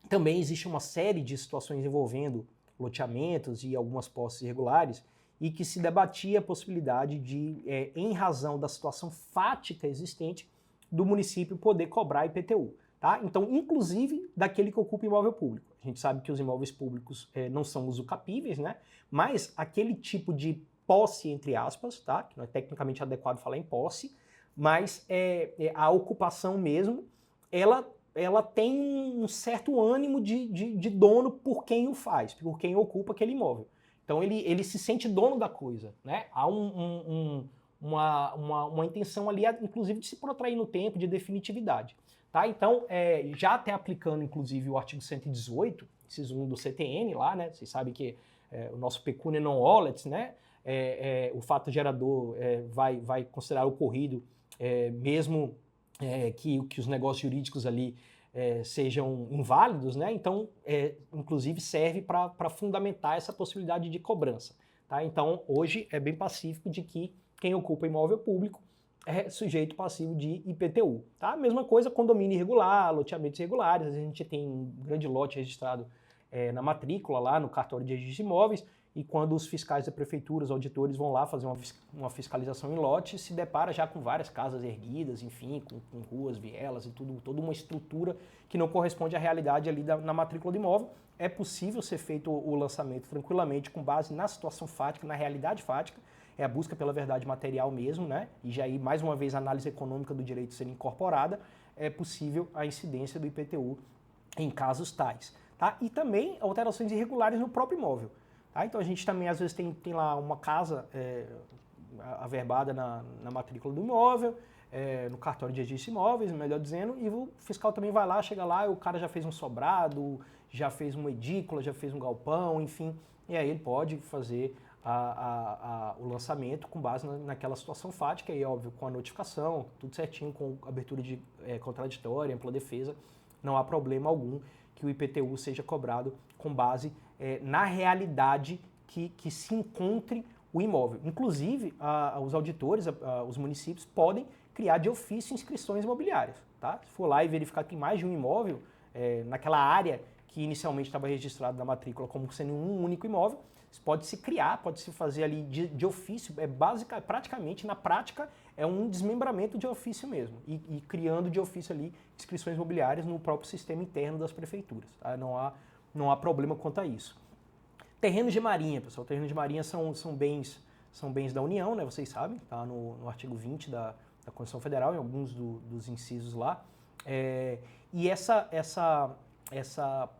Também existe uma série de situações envolvendo loteamentos e algumas posses irregulares, e que se debatia a possibilidade de, em razão da situação fática existente, do município poder cobrar IPTU. Tá? Então, inclusive daquele que ocupa imóvel público. A gente sabe que os imóveis públicos não são usucapíveis, né? Mas aquele tipo de posse, entre aspas, tá? Que não é tecnicamente adequado falar em posse, mas a ocupação mesmo, ela tem um certo ânimo de dono por quem o faz, por quem ocupa aquele imóvel. Então ele se sente dono da coisa, né? Há uma intenção ali, inclusive, de se protrair no tempo, de definitividade. Tá? Então, já até aplicando, inclusive, o artigo 118, inciso 1 do CTN lá, né? Vocês sabem que o nosso pecúnia non olet, né? O fato gerador vai considerar ocorrido, mesmo que os negócios jurídicos ali sejam inválidos, né? Então, inclusive, serve para fundamentar essa possibilidade de cobrança. Tá? Então, hoje é bem pacífico de que quem ocupa imóvel público é sujeito passivo de IPTU. Tá? Mesma coisa, condomínio irregular, loteamentos irregulares, a gente tem um grande lote registrado na matrícula, lá no cartório de registro de imóveis, e quando os fiscais da prefeitura, os auditores vão lá fazer uma fiscalização em lote, se depara já com várias casas erguidas, enfim, com ruas, vielas e tudo, toda uma estrutura que não corresponde à realidade ali na matrícula do imóvel. É possível ser feito o lançamento tranquilamente com base na situação fática, na realidade fática, é a busca pela verdade material mesmo, né? E já aí, mais uma vez, a análise econômica do direito ser incorporada, é possível a incidência do IPTU em casos tais. Tá? E também alterações irregulares no próprio imóvel. Tá? Então a gente também, às vezes, tem lá uma casa averbada na matrícula do imóvel, no cartório de registro de imóveis, melhor dizendo, e o fiscal também vai lá, chega lá, o cara já fez um sobrado, já fez uma edícula, já fez um galpão, enfim, e aí ele pode fazer o lançamento com base naquela situação fática, e óbvio, com a notificação, tudo certinho, com abertura de contraditória, ampla defesa, não há problema algum que o IPTU seja cobrado com base na realidade que se encontre o imóvel. Inclusive, os auditores, os municípios podem criar de ofício inscrições imobiliárias. Tá? Se for lá e verificar que tem mais de um imóvel naquela área que inicialmente estava registrado na matrícula como sendo um único imóvel, pode-se criar, pode-se fazer ali de ofício, praticamente, na prática, é um desmembramento de ofício mesmo, e criando de ofício ali inscrições imobiliárias no próprio sistema interno das prefeituras. Tá? Não há problema quanto a isso. Terrenos de marinha, pessoal, terrenos de marinha são bens da União, né, vocês sabem, tá no artigo 20 da Constituição Federal, em alguns dos incisos lá, e essa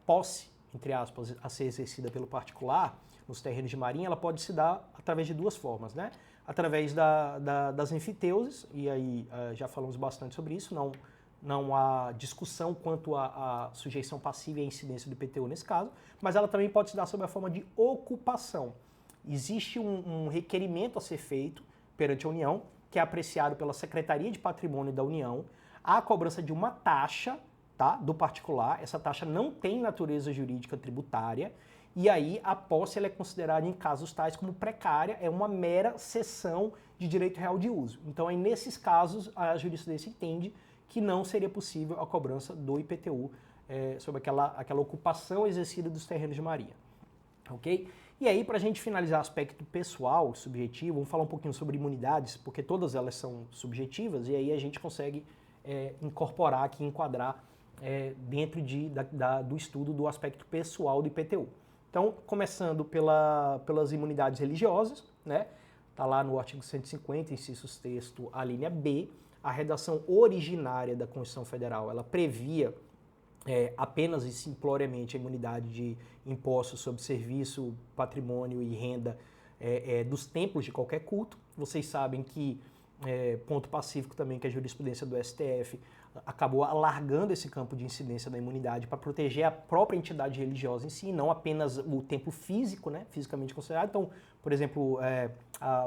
posse, entre aspas, a ser exercida pelo particular, nos terrenos de marinha, ela pode se dar através de duas formas, né? Através das enfiteuses, e aí já falamos bastante sobre isso, não há discussão quanto à sujeição passiva e à incidência do IPTU nesse caso, mas ela também pode se dar sob a forma de ocupação. Existe um requerimento a ser feito perante a União, que é apreciado pela Secretaria de Patrimônio da União, a cobrança de uma taxa, tá, do particular. Essa taxa não tem natureza jurídica tributária, e aí a posse ela é considerada em casos tais como precária, é uma mera cessão de direito real de uso. Então aí nesses casos a jurisprudência entende que não seria possível a cobrança do IPTU sobre aquela ocupação exercida dos terrenos de marinha. Ok? E aí, para a gente finalizar o aspecto pessoal, subjetivo, vamos falar um pouquinho sobre imunidades, porque todas elas são subjetivas, e aí a gente consegue incorporar aqui, enquadrar dentro do estudo do aspecto pessoal do IPTU. Então, começando pelas imunidades religiosas, né? Está lá no artigo 150, inciso sexto, a linha B, a redação originária da Constituição Federal, ela previa apenas e simploriamente a imunidade de impostos sobre serviço, patrimônio e renda dos templos de qualquer culto. Vocês sabem que, ponto pacífico também, que a jurisprudência do STF acabou alargando esse campo de incidência da imunidade para proteger a própria entidade religiosa em si, não apenas o templo físico, né, fisicamente considerado. Então, por exemplo,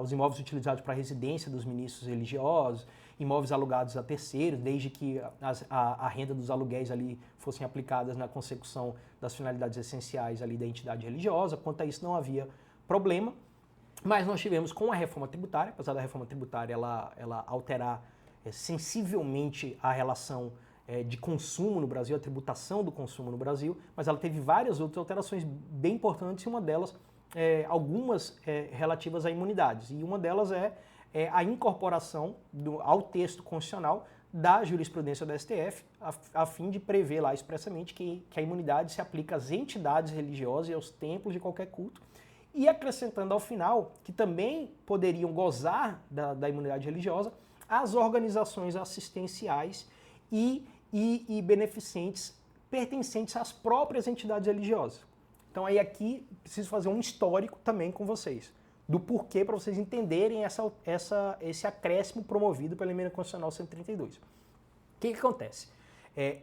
os imóveis utilizados para a residência dos ministros religiosos, imóveis alugados a terceiros, desde que a renda dos aluguéis ali fossem aplicadas na consecução das finalidades essenciais ali da entidade religiosa. Quanto a isso não havia problema, mas nós tivemos com a reforma tributária, apesar da reforma tributária ela alterar sensivelmente a relação de consumo no Brasil, a tributação do consumo no Brasil, mas ela teve várias outras alterações bem importantes, e uma delas, algumas relativas a imunidades, e uma delas é a incorporação ao texto constitucional da jurisprudência do STF, a fim de prever lá expressamente que a imunidade se aplica às entidades religiosas e aos templos de qualquer culto, e acrescentando ao final que também poderiam gozar da imunidade religiosa as organizações assistenciais e beneficentes pertencentes às próprias entidades religiosas. Então aí aqui preciso fazer um histórico também com vocês, do porquê, para vocês entenderem esse acréscimo promovido pela Emenda Constitucional 132. O que acontece?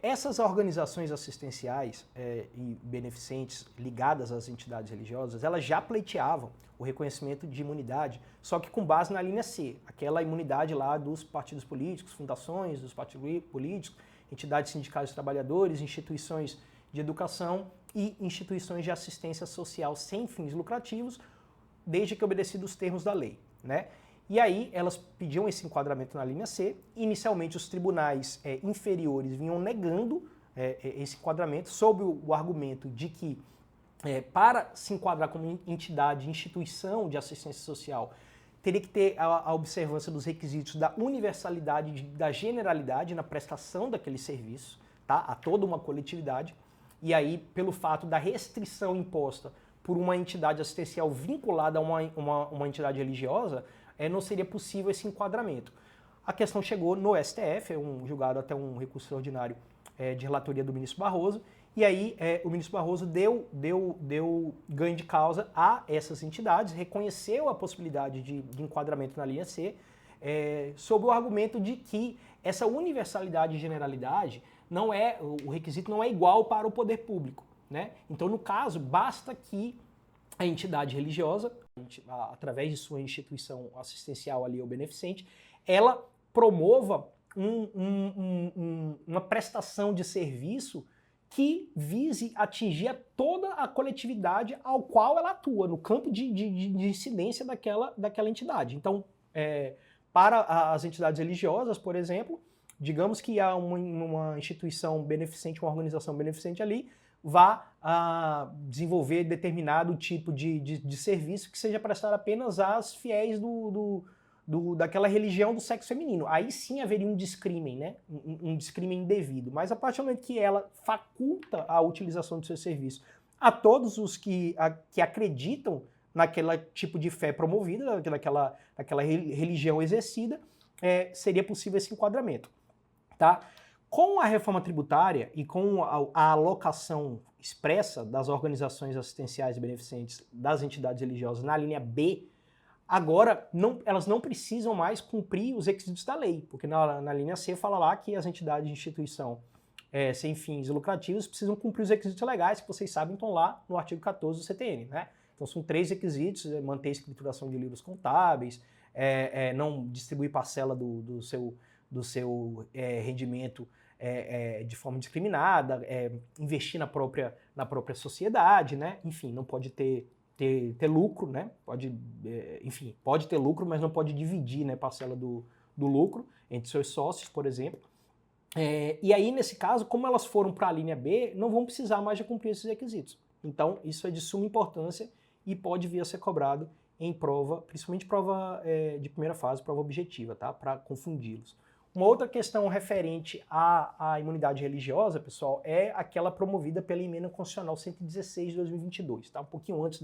Essas organizações assistenciais e beneficentes ligadas às entidades religiosas, elas já pleiteavam o reconhecimento de imunidade, só que com base na linha C, aquela imunidade lá dos partidos políticos, fundações dos partidos políticos, entidades sindicais de trabalhadores, instituições de educação e instituições de assistência social sem fins lucrativos, desde que obedecidos os termos da lei, né? E aí elas pediam esse enquadramento na linha C. Inicialmente os tribunais inferiores vinham negando esse enquadramento sob o argumento de que para se enquadrar como entidade, instituição de assistência social, teria que ter a observância dos requisitos da universalidade e da generalidade na prestação daquele serviço, tá? A toda uma coletividade. E aí, pelo fato da restrição imposta por uma entidade assistencial vinculada a uma entidade religiosa, não seria possível esse enquadramento. A questão chegou no STF, julgado até um recurso extraordinário de relatoria do ministro Barroso, e aí o ministro Barroso deu ganho de causa a essas entidades, reconheceu a possibilidade de enquadramento na linha C, sob o argumento de que essa universalidade e generalidade o requisito não é igual para o poder público, né? Então, no caso, basta que a entidade religiosa, através de sua instituição assistencial ali ou beneficente, ela promova uma prestação de serviço que vise atingir toda a coletividade ao qual ela atua, no campo de incidência daquela entidade. Então, para as entidades religiosas, por exemplo, digamos que há uma instituição beneficente, uma organização beneficente ali, vá desenvolver determinado tipo de serviço que seja prestado apenas às fiéis daquela religião do sexo feminino. Aí sim haveria um descrimen, né? Um descrimen indevido. Mas a partir do momento que ela faculta a utilização do seu serviço a todos os que acreditam naquele tipo de fé promovida, naquela religião exercida, seria possível esse enquadramento. Tá? Com a reforma tributária e com a alocação expressa das organizações assistenciais e beneficentes das entidades religiosas na linha B, agora elas não precisam mais cumprir os requisitos da lei, porque na linha C fala lá que as entidades de instituição sem fins lucrativos precisam cumprir os requisitos legais, que vocês sabem estão lá no artigo 14 do CTN, né? Então são 3 requisitos: manter a escrituração de livros contábeis, não distribuir parcela do seu rendimento de forma discriminada, investir na própria sociedade, né? Enfim, não pode ter lucro, né? Pode ter lucro, mas não pode dividir, né, parcela do lucro entre seus sócios, por exemplo. E aí, nesse caso, como elas foram para a linha B, não vão precisar mais de cumprir esses requisitos. Então, isso é de suma importância e pode vir a ser cobrado em prova, principalmente prova de primeira fase, prova objetiva, tá? Para confundi-los. Uma outra questão referente à imunidade religiosa, pessoal, é aquela promovida pela Emenda Constitucional 116 de 2022, tá? Um pouquinho antes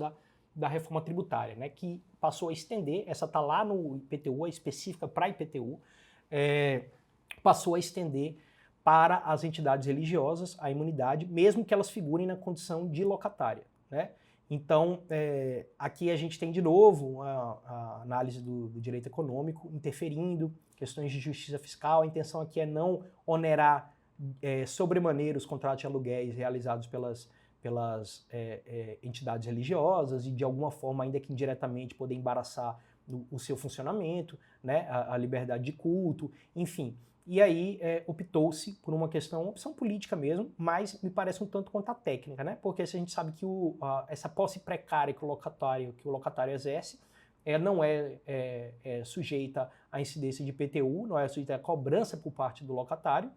da reforma tributária, né? Que passou a estender, essa está lá no IPTU, é específica para IPTU, passou a estender para as entidades religiosas a imunidade, mesmo que elas figurem na condição de locatária, né? Então, aqui a gente tem de novo a análise do direito econômico interferindo, questões de justiça fiscal. A intenção aqui é não onerar sobremaneira os contratos de aluguéis realizados pelas entidades religiosas e, de alguma forma, ainda que indiretamente, poder embaraçar o seu funcionamento, né, a liberdade de culto, enfim. E aí optou-se por uma opção política mesmo, mas me parece um tanto quanto a técnica, né? Porque a gente sabe que essa posse precária que o locatário exerce não é sujeita à incidência de IPTU, não é sujeita à cobrança por parte do locatário,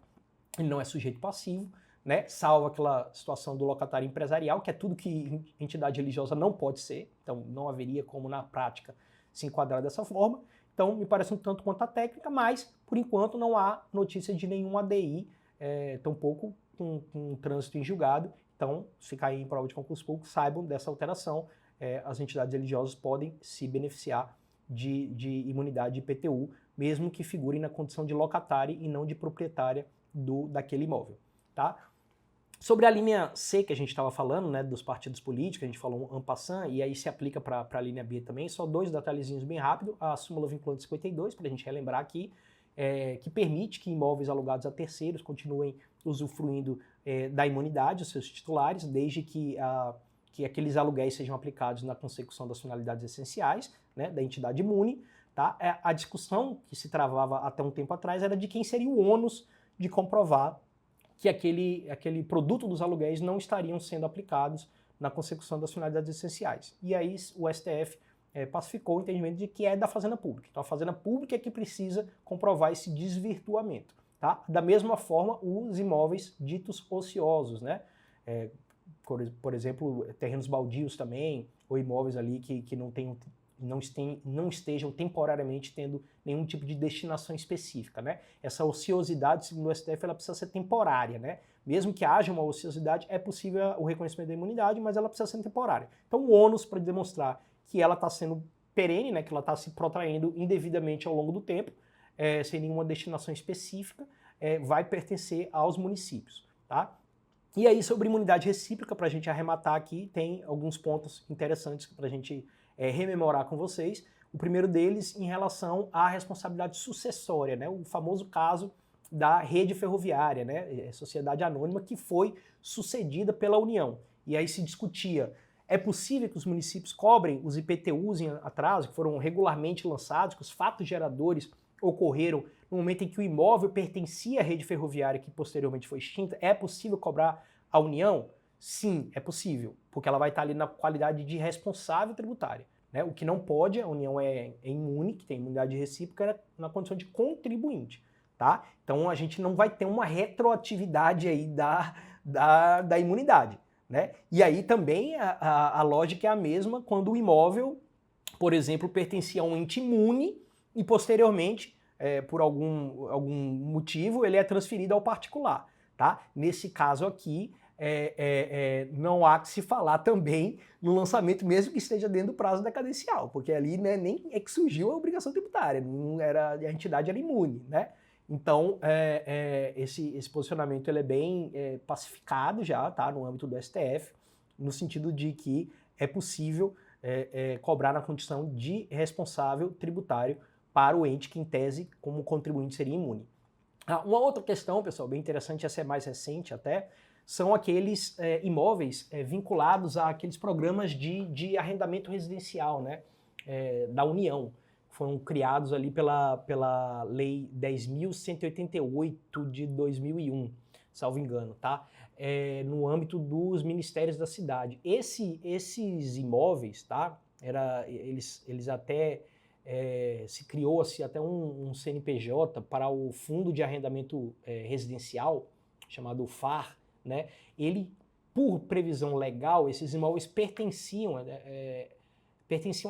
ele não é sujeito passivo, né? Salvo aquela situação do locatário empresarial, que é tudo que entidade religiosa não pode ser, então não haveria como na prática se enquadrar dessa forma. Então, me parece um tanto quanto a técnica, mas, por enquanto, não há notícia de nenhum ADI, tampouco com trânsito em julgado. Então, se cair em prova de concurso público, saibam dessa alteração. As entidades religiosas podem se beneficiar de imunidade de IPTU, mesmo que figurem na condição de locatária e não de proprietária daquele imóvel. Tá? Sobre a linha C que a gente estava falando, né, dos partidos políticos, a gente falou en passant, e aí se aplica para a linha B também, só 2 detalhezinhos bem rápido. A súmula vinculante 52, para a gente relembrar aqui, que permite que imóveis alugados a terceiros continuem usufruindo da imunidade, os seus titulares, desde que aqueles aluguéis sejam aplicados na consecução das finalidades essenciais, né, da entidade imune. Tá? A discussão que se travava até um tempo atrás era de quem seria o ônus de comprovar que aquele produto dos aluguéis não estariam sendo aplicados na consecução das finalidades essenciais. E aí o STF pacificou o entendimento de que é da Fazenda Pública. Então a Fazenda Pública é que precisa comprovar esse desvirtuamento. Tá? Da mesma forma, os imóveis ditos ociosos, né? Por exemplo, terrenos baldios também, ou imóveis ali que não estejam temporariamente tendo nenhum tipo de destinação específica, né? Essa ociosidade, segundo o STF, ela precisa ser temporária, né? Mesmo que haja uma ociosidade, é possível o reconhecimento da imunidade, mas ela precisa ser temporária. Então o ônus para demonstrar que ela está sendo perene, né? Que ela está se protraindo indevidamente ao longo do tempo, sem nenhuma destinação específica, vai pertencer aos municípios, tá? E aí, sobre imunidade recíproca, para a gente arrematar aqui, tem alguns pontos interessantes para a gente rememorar com vocês. O primeiro deles em relação à responsabilidade sucessória, né? O famoso caso da rede ferroviária, né? Sociedade anônima que foi sucedida pela União. E aí se discutia, é possível que os municípios cobrem os IPTUs em atraso, que foram regularmente lançados, que os fatos geradores ocorreram no momento em que o imóvel pertencia à rede ferroviária que posteriormente foi extinta? É possível cobrar a União? Sim, é possível, porque ela vai estar ali na qualidade de responsável tributária, né? O que não pode, a União é imune, que tem imunidade recíproca, na condição de contribuinte, tá? Então a gente não vai ter uma retroatividade aí da imunidade, né? E aí também a lógica é a mesma quando o imóvel, por exemplo, pertencia a um ente imune e posteriormente, por algum motivo, ele é transferido ao particular, tá? Nesse caso aqui, não há que se falar também no lançamento, mesmo que esteja dentro do prazo decadencial, porque ali, né, nem é que surgiu a obrigação tributária, não era, a entidade era imune, né? Então, esse posicionamento ele é bem pacificado já, tá, no âmbito do STF, no sentido de que é possível cobrar na condição de responsável tributário para o ente que, em tese, como contribuinte, seria imune. Uma outra questão, pessoal, bem interessante, essa é mais recente até, são aqueles imóveis vinculados àqueles programas de arrendamento residencial, né, da União. Foram criados ali pela Lei 10.188 de 2001, salvo engano, tá? No âmbito dos ministérios da cidade. Esses imóveis, tá? Eles até... se criou-se até um CNPJ para o Fundo de Arrendamento Residencial, chamado FAR, né? Ele, por previsão legal, esses imóveis pertenciam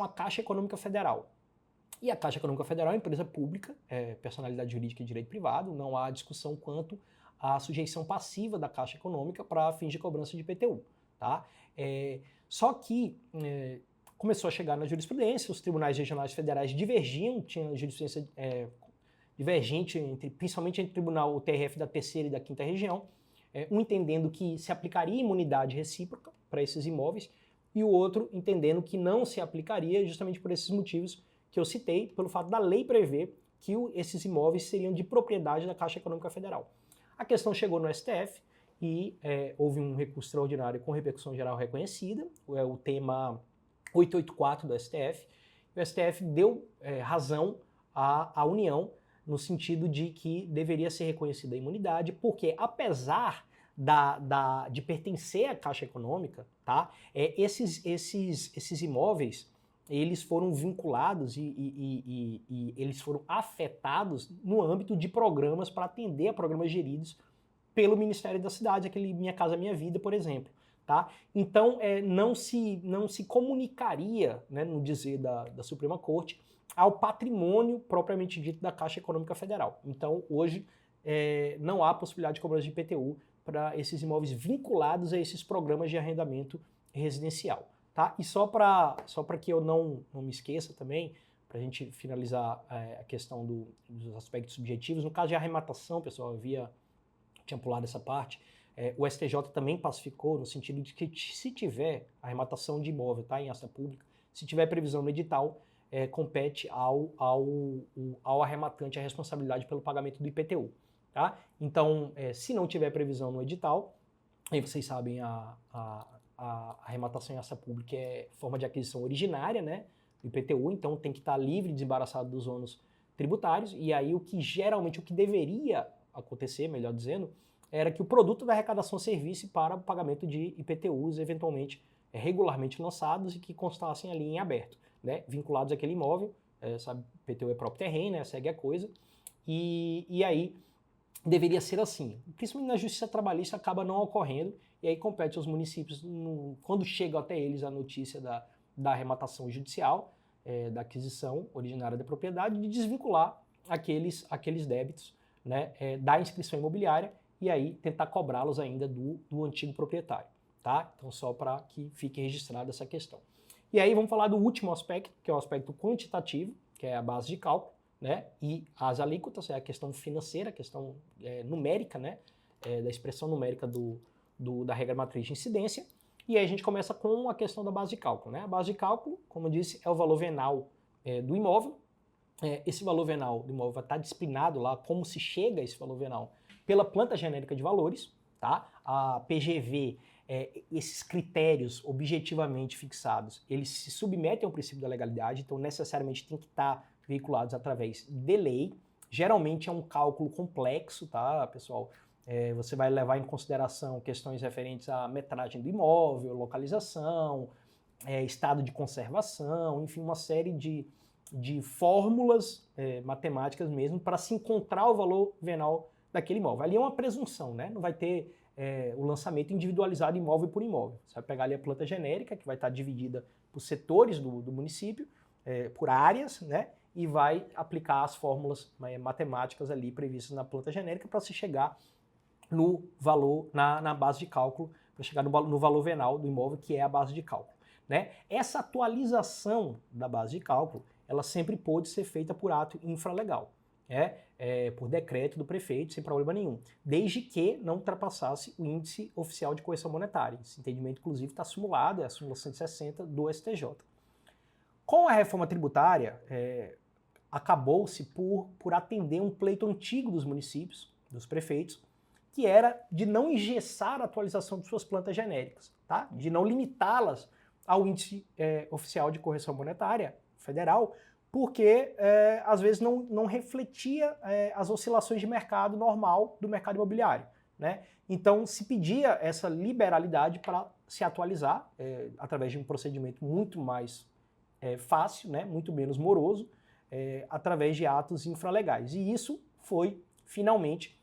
à Caixa Econômica Federal. E a Caixa Econômica Federal é uma empresa pública, personalidade jurídica e direito privado, não há discussão quanto à sujeição passiva da Caixa Econômica para fins de cobrança de IPTU, tá? Só que começou a chegar na jurisprudência, os tribunais regionais federais divergiam, tinha jurisprudência divergente, principalmente entre o TRF da terceira e da quinta região, um entendendo que se aplicaria imunidade recíproca para esses imóveis e o outro entendendo que não se aplicaria justamente por esses motivos que eu citei, pelo fato da lei prever que esses imóveis seriam de propriedade da Caixa Econômica Federal. A questão chegou no STF e houve um recurso extraordinário com repercussão geral reconhecida, o tema 884 do STF, e o STF deu razão à União no sentido de que deveria ser reconhecida a imunidade, porque apesar de pertencer à Caixa Econômica, tá, esses imóveis eles foram vinculados e eles foram afetados no âmbito de programas para atender a programas geridos pelo Ministério da Cidade, aquele Minha Casa Minha Vida, por exemplo. Tá? Então, não se comunicaria, né, no dizer da Suprema Corte, ao patrimônio propriamente dito da Caixa Econômica Federal. Então, hoje, não há possibilidade de cobrança de IPTU para esses imóveis vinculados a esses programas de arrendamento residencial. Tá? E só para que eu não me esqueça também, para a gente finalizar a questão dos aspectos subjetivos, no caso de arrematação, pessoal, tinha pulado essa parte, o STJ também pacificou no sentido de que se tiver arrematação de imóvel, tá, em asta pública, se tiver previsão no edital, compete ao arrematante a responsabilidade pelo pagamento do IPTU. Tá? Então, se não tiver previsão no edital, aí vocês sabem, a arrematação em asta pública é forma de aquisição originária, né, do IPTU, então tem que estar livre, desembaraçado dos ônus tributários, e aí o que deveria acontecer, melhor dizendo, era que o produto da arrecadação servisse para o pagamento de IPTUs, eventualmente regularmente lançados e que constassem ali em aberto, né, vinculados àquele imóvel, sabe, PTU é próprio terreno, né, segue a coisa, e aí deveria ser assim. Principalmente na justiça trabalhista acaba não ocorrendo, e aí compete aos municípios, quando chega até eles a notícia da arrematação judicial, da aquisição originária da propriedade, de desvincular aqueles débitos, né, da inscrição imobiliária e aí tentar cobrá-los ainda do antigo proprietário, tá? Então só para que fique registrada essa questão. E aí vamos falar do último aspecto, que é o aspecto quantitativo, que é a base de cálculo, né? E as alíquotas é a questão financeira, a questão numérica, né? Da expressão numérica da regra matriz de incidência. E aí a gente começa com a questão da base de cálculo, né? A base de cálculo, como eu disse, é o valor venal do imóvel. Esse valor venal do imóvel vai estar disciplinado lá, como se chega a esse valor venal, pela planta genérica de valores, tá? A PGV, esses critérios objetivamente fixados, eles se submetem ao princípio da legalidade, então necessariamente tem que estar veiculados através de lei. Geralmente é um cálculo complexo, tá, pessoal? Você vai levar em consideração questões referentes à metragem do imóvel, localização, estado de conservação, enfim, uma série de fórmulas matemáticas mesmo para se encontrar o valor venal daquele imóvel. Ali é uma presunção, né? Não vai ter o lançamento individualizado imóvel por imóvel. Você vai pegar ali a planta genérica, que vai estar dividida por setores do município, por áreas, né? E vai aplicar as fórmulas matemáticas ali previstas na planta genérica para se chegar no valor, na base de cálculo, para chegar no valor venal do imóvel, que é a base de cálculo, né? Essa atualização da base de cálculo, ela sempre pôde ser feita por ato infralegal, por decreto do prefeito, sem problema nenhum, desde que não ultrapassasse o índice oficial de correção monetária. Esse entendimento, inclusive, está simulado, é a súmula 160 do STJ. Com a reforma tributária, acabou-se por atender um pleito antigo dos municípios, dos prefeitos, que era de não engessar a atualização de suas plantas genéricas, tá? De não limitá-las ao índice oficial de correção monetária federal, porque às vezes não refletia as oscilações de mercado normal do mercado imobiliário, né? Então se pedia essa liberalidade para se atualizar através de um procedimento muito mais fácil, né? Muito menos moroso, através de atos infralegais. E isso foi finalmente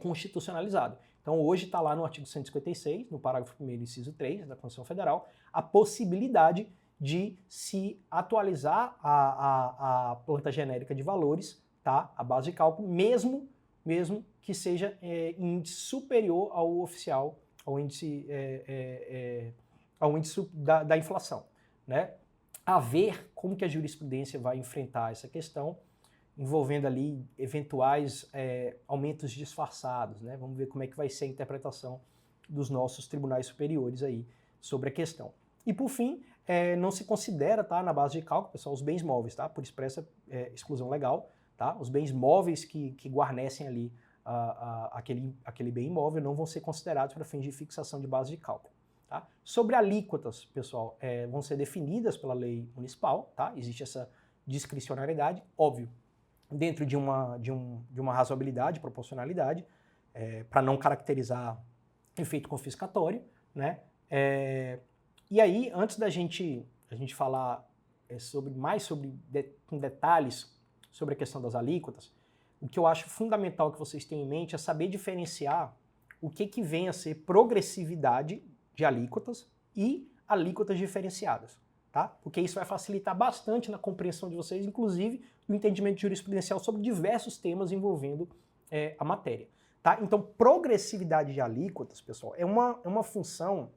constitucionalizado. Então hoje está lá no artigo 156, no parágrafo 1º, inciso 3 da Constituição Federal, a possibilidade de se atualizar a planta genérica de valores, tá? A base de cálculo, mesmo que seja em índice superior ao oficial, ao índice da inflação, né? A ver como que a jurisprudência vai enfrentar essa questão, envolvendo ali eventuais aumentos disfarçados, né? Vamos ver como é que vai ser a interpretação dos nossos tribunais superiores aí sobre a questão. E por fim, não se considera, tá, na base de cálculo, pessoal, os bens móveis, tá? Por expressa exclusão legal, tá? Os bens móveis que guarnecem ali aquele bem imóvel não vão ser considerados para fins de fixação de base de cálculo. Tá? Sobre alíquotas, pessoal, vão ser definidas pela lei municipal, tá? Existe essa discricionariedade, óbvio, dentro de uma razoabilidade, proporcionalidade, para não caracterizar efeito confiscatório, né? E aí, antes da gente falar com detalhes sobre a questão das alíquotas, o que eu acho fundamental que vocês tenham em mente é saber diferenciar o que vem a ser progressividade de alíquotas e alíquotas diferenciadas, tá? Porque isso vai facilitar bastante na compreensão de vocês, inclusive no entendimento jurisprudencial sobre diversos temas envolvendo a matéria, tá? Então, progressividade de alíquotas, pessoal, é uma função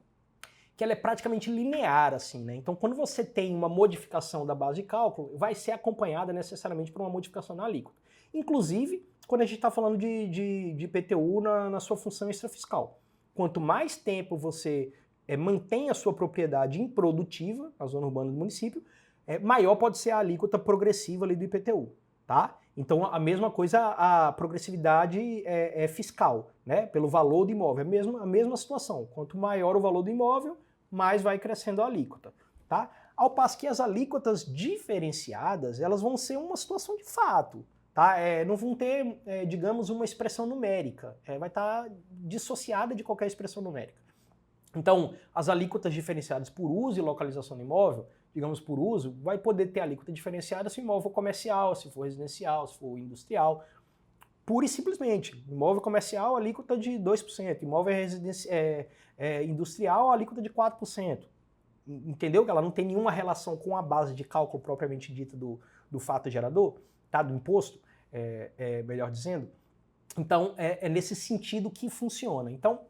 que ela é praticamente linear, assim, né? Então, quando você tem uma modificação da base de cálculo, vai ser acompanhada necessariamente por uma modificação na alíquota. Inclusive, quando a gente está falando de IPTU na sua função extrafiscal. Quanto mais tempo você mantém a sua propriedade improdutiva na zona urbana do município, maior pode ser a alíquota progressiva ali do IPTU, tá? Então, a mesma coisa, a progressividade fiscal, né? Pelo valor do imóvel, a mesma situação. Quanto maior o valor do imóvel, mais vai crescendo a alíquota, tá? Ao passo que as alíquotas diferenciadas, elas vão ser uma situação de fato, tá? Não vão ter, digamos, uma expressão numérica, vai estar dissociada de qualquer expressão numérica. Então, as alíquotas diferenciadas por uso e localização do imóvel, digamos por uso, vai poder ter alíquota diferenciada se o imóvel for comercial, se for residencial, se for industrial. Pura e simplesmente. Imóvel comercial, alíquota de 2%. Imóvel industrial, alíquota de 4%. Entendeu? Que ela não tem nenhuma relação com a base de cálculo propriamente dita do fato gerador, tá? Do imposto, melhor dizendo. Então, é nesse sentido que funciona. Então,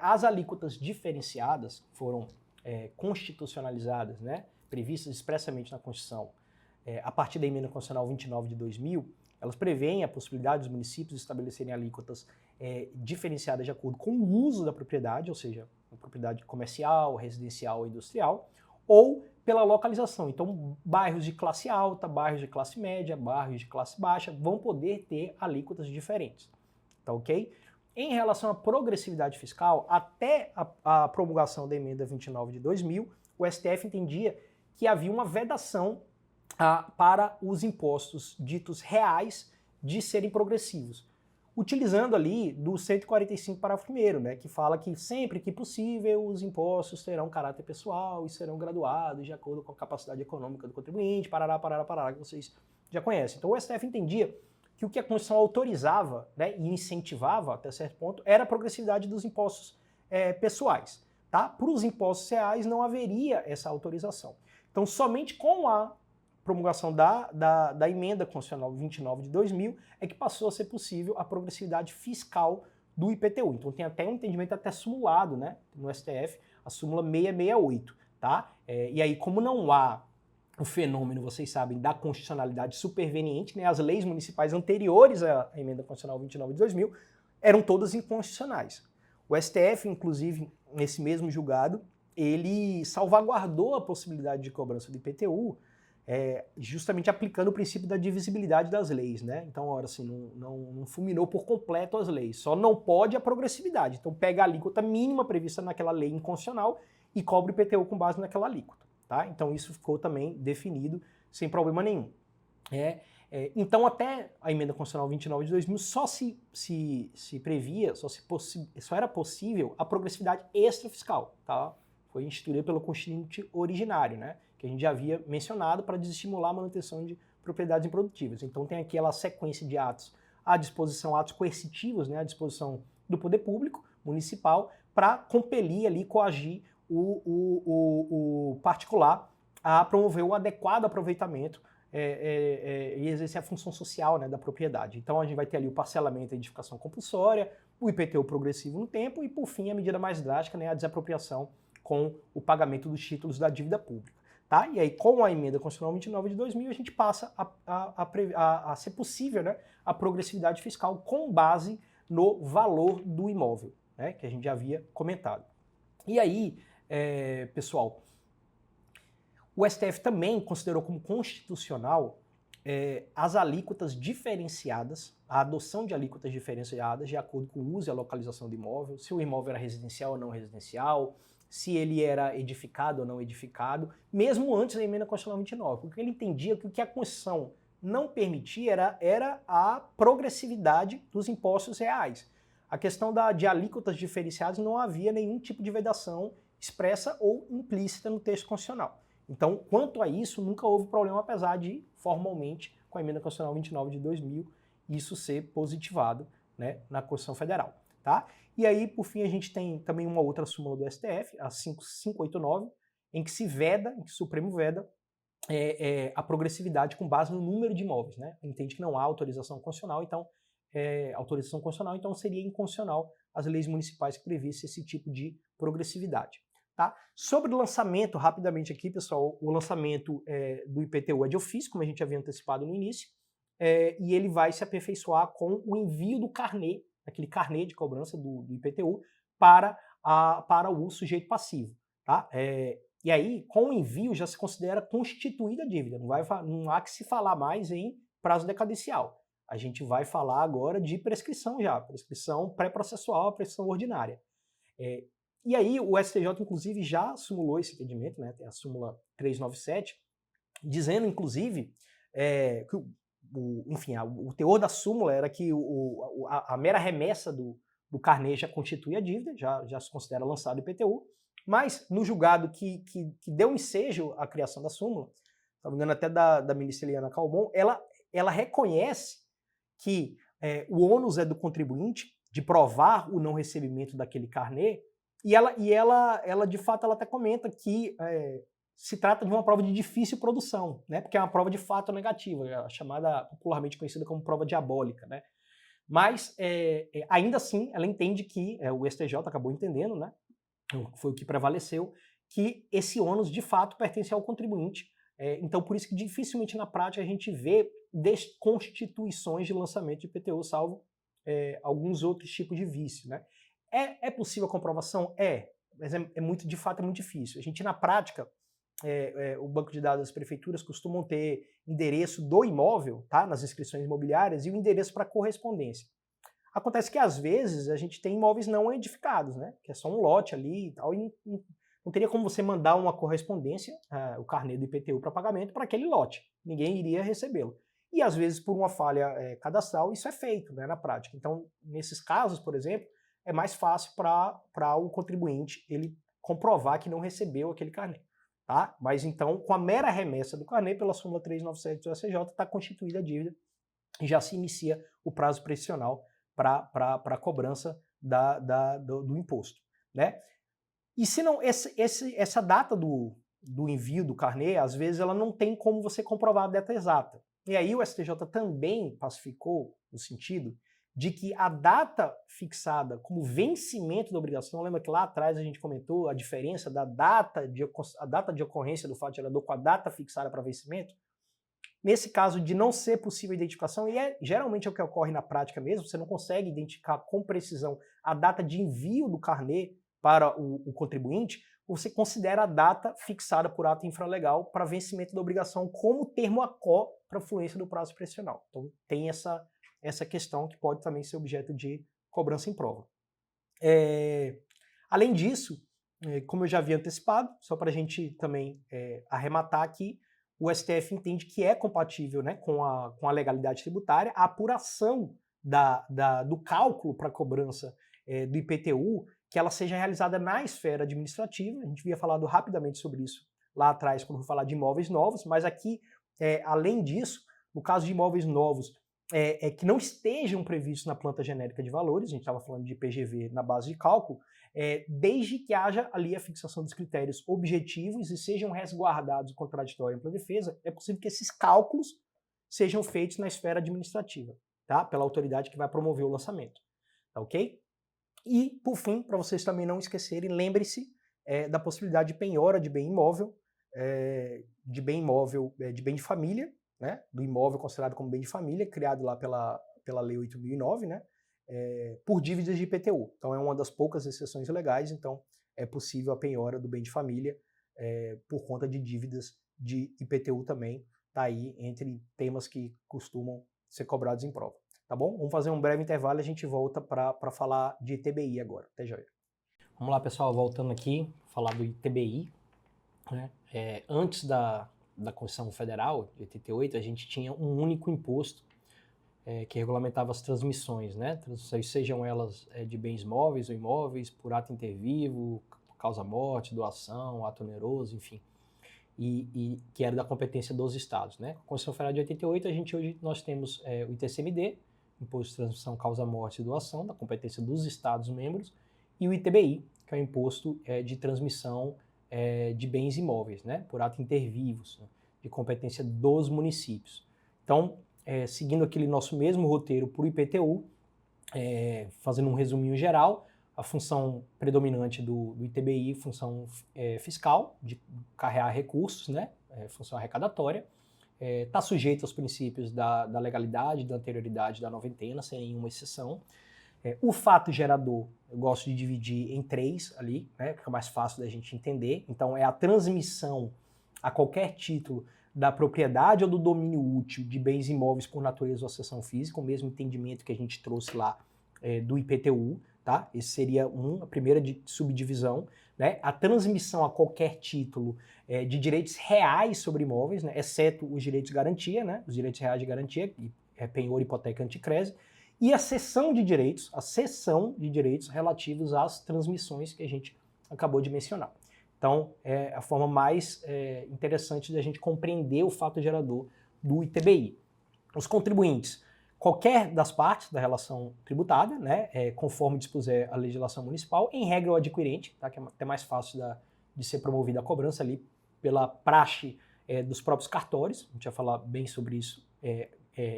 as alíquotas diferenciadas foram constitucionalizadas, né, previstas expressamente na Constituição, a partir da Emenda Constitucional 29 de 2000, elas prevêem a possibilidade dos municípios estabelecerem alíquotas diferenciadas de acordo com o uso da propriedade, ou seja, propriedade comercial, residencial ou industrial, ou pela localização. Então, bairros de classe alta, bairros de classe média, bairros de classe baixa vão poder ter alíquotas diferentes. Tá ok? Em relação à progressividade fiscal, até a promulgação da Emenda 29 de 2000, o STF entendia que havia uma vedação para os impostos ditos reais de serem progressivos, utilizando ali do 145 parágrafo 1º, né, que fala que sempre que possível os impostos terão caráter pessoal e serão graduados de acordo com a capacidade econômica do contribuinte, parará, que vocês já conhecem. Então o STF entendia que o que a Constituição autorizava, né, e incentivava até certo ponto era a progressividade dos impostos pessoais. Tá? Para os impostos reais não haveria essa autorização. Então somente com a promulgação da Emenda Constitucional 29 de 2000 é que passou a ser possível a progressividade fiscal do IPTU. Então tem até um entendimento até simulado, né, no STF, a súmula 668. Tá? E aí, como não há o fenômeno, vocês sabem, da constitucionalidade superveniente, né, as leis municipais anteriores à Emenda Constitucional 29 de 2000 eram todas inconstitucionais. O STF, inclusive, nesse mesmo julgado, ele salvaguardou a possibilidade de cobrança do IPTU justamente aplicando o princípio da divisibilidade das leis, né? Então, ora, assim, não fulminou por completo as leis, só não pode a progressividade. Então, pega a alíquota mínima prevista naquela lei inconstitucional e cobra o IPTU com base naquela alíquota, tá? Então, isso ficou também definido sem problema nenhum. Então, até a Emenda Constitucional 29 de 2000 só se previa, só era possível a progressividade extrafiscal, tá? Foi instituída pelo Constituinte originário, né? Que a gente já havia mencionado para desestimular a manutenção de propriedades improdutivas. Então tem aquela sequência de atos à disposição, atos coercitivos, né, à disposição do poder público municipal para compelir ali, coagir o particular a promover o adequado aproveitamento e exercer a função social, né, da propriedade. Então a gente vai ter ali o parcelamento e edificação compulsória, o IPTU progressivo no tempo e, por fim, a medida mais drástica, né, a desapropriação com o pagamento dos títulos da dívida pública. Tá? E aí, com a Emenda Constitucional 29 de 2000, a gente passa a ser possível, né, a progressividade fiscal com base no valor do imóvel, né, que a gente já havia comentado. E aí, pessoal, o STF também considerou como constitucional as alíquotas diferenciadas, a adoção de alíquotas diferenciadas de acordo com o uso e a localização do imóvel, se o imóvel era residencial ou não residencial, se ele era edificado ou não edificado, mesmo antes da Emenda Constitucional 29, porque ele entendia que o que a Constituição não permitia era a progressividade dos impostos reais. A questão de alíquotas diferenciadas não havia nenhum tipo de vedação expressa ou implícita no texto constitucional. Então, quanto a isso, nunca houve problema, apesar de, formalmente, com a Emenda Constitucional 29 de 2000, isso ser positivado, né, na Constituição Federal. Tá? E aí, por fim, a gente tem também uma outra súmula do STF, a 5589, em que se veda, em que o Supremo veda a progressividade com base no número de imóveis, né? Entende que não há autorização constitucional, então seria inconstitucional as leis municipais que previssem esse tipo de progressividade. Tá? Sobre o lançamento, rapidamente aqui, pessoal, o lançamento do IPTU é de ofício, como a gente havia antecipado no início, e ele vai se aperfeiçoar com o envio do carnê, aquele carnê de cobrança do IPTU para o sujeito passivo. Tá? E aí, com o envio, já se considera constituída a dívida. Não há que se falar mais em prazo decadencial. A gente vai falar agora de prescrição já, prescrição pré-processual, prescrição ordinária. E aí, o STJ, inclusive, já simulou esse entendimento, né? Tem a súmula 397, dizendo, inclusive, que o teor da súmula era que a mera remessa do carnê já constitui a dívida, já se considera lançado o IPTU, mas no julgado que deu ensejo à criação da súmula, se não me engano até da ministra Eliana Calmon, ela reconhece que o ônus é do contribuinte de provar o não recebimento daquele carnê, e ela de fato, ela até comenta que se trata de uma prova de difícil produção, né? Porque é uma prova de fato negativa, chamada popularmente conhecida como prova diabólica, né? Mas ainda assim ela entende que, o STJ acabou entendendo, né? Foi o que prevaleceu, que esse ônus de fato pertence ao contribuinte. Então por isso que dificilmente na prática a gente vê desconstituições de lançamento de IPTU, salvo alguns outros tipos de vício, né? É possível a comprovação? Mas de fato é muito difícil. A gente na prática, o banco de dados das prefeituras costumam ter endereço do imóvel, tá, nas inscrições imobiliárias, e o endereço para correspondência. Acontece que às vezes a gente tem imóveis não edificados, né, que é só um lote ali e tal, e não teria como você mandar uma correspondência, o carnê do IPTU para pagamento para aquele lote. Ninguém iria recebê-lo. E às vezes por uma falha cadastral isso é feito, né, na prática. Então nesses casos, por exemplo, é mais fácil para o contribuinte ele comprovar que não recebeu aquele carnê. Tá? Mas então, com a mera remessa do carnê pela súmula 397 do STJ, está constituída a dívida e já se inicia o prazo prescricional para a cobrança do imposto. Né? E se não, essa data do envio do carnê, às vezes ela não tem como você comprovar a data exata. E aí o STJ também pacificou no sentido de que a data fixada como vencimento da obrigação, lembra que lá atrás a gente comentou a diferença da data de ocorrência do fato gerador com a data fixada para vencimento? Nesse caso de não ser possível a identificação, e geralmente é o que ocorre na prática mesmo, você não consegue identificar com precisão a data de envio do carnê para o contribuinte, você considera a data fixada por ato infralegal para vencimento da obrigação como termo acó para fluência do prazo prescricional. Então tem essa questão que pode também ser objeto de cobrança em prova. Além disso, como eu já havia antecipado, só para a gente também arrematar aqui, o STF entende que é compatível, né, com a legalidade tributária a apuração do cálculo para a cobrança do IPTU, que ela seja realizada na esfera administrativa. A gente havia falado rapidamente sobre isso lá atrás, quando eu falar de imóveis novos, mas aqui, além disso, no caso de imóveis novos, que não estejam previstos na planta genérica de valores, a gente estava falando de PGV na base de cálculo, desde que haja ali a fixação dos critérios objetivos e sejam resguardados o contraditório e ampla defesa, é possível que esses cálculos sejam feitos na esfera administrativa, tá? Pela autoridade que vai promover o lançamento, tá ok? E, por fim, para vocês também não esquecerem, lembre-se da possibilidade de penhora de bem imóvel, de bem de família, né, do imóvel considerado como bem de família, criado lá pela Lei 8.009, né, por dívidas de IPTU. Então é uma das poucas exceções legais, então é possível a penhora do bem de família por conta de dívidas de IPTU também, tá aí entre temas que costumam ser cobrados em prova. Tá bom? Vamos fazer um breve intervalo e a gente volta para falar de ITBI agora. Até já. Vamos lá, pessoal, voltando aqui, falar do ITBI. Né? Antes da Constituição Federal, de 88, a gente tinha um único imposto que regulamentava as transmissões, né? Sejam elas de bens móveis ou imóveis, por ato intervivo, causa-morte, doação, ato oneroso, enfim, e que era da competência dos estados, né? Com a Constituição Federal de 88, hoje nós temos o ITCMD, Imposto de Transmissão, Causa-Morte e Doação, da competência dos estados membros, e o ITBI, que é o Imposto de Transmissão de bens imóveis, né, por ato intervivos, né, de competência dos municípios. Então, seguindo aquele nosso mesmo roteiro para o IPTU, fazendo um resuminho geral, a função predominante do ITBI, função fiscal, de carregar recursos, né, função arrecadatória, está sujeito aos princípios da legalidade, da anterioridade, da noventena, sem nenhuma exceção. O fato gerador, eu gosto de dividir em 3 ali, né, fica mais fácil da gente entender. Então, é a transmissão a qualquer título da propriedade ou do domínio útil de bens imóveis por natureza ou acessão física, o mesmo entendimento que a gente trouxe lá do IPTU, tá? Esse seria a primeira subdivisão, né? A transmissão a qualquer título de direitos reais sobre imóveis, né? Exceto os direitos de garantia, né? Os direitos reais de garantia, penhor, hipoteca, anticrese. e a cessão de direitos relativos às transmissões que a gente acabou de mencionar. Então, é a forma mais interessante de a gente compreender o fato gerador do ITBI. Os contribuintes, qualquer das partes da relação tributária, né, conforme dispuser a legislação municipal, em regra o adquirente, tá, que é até mais fácil de ser promovida a cobrança ali pela praxe dos próprios cartórios, a gente vai falar bem sobre isso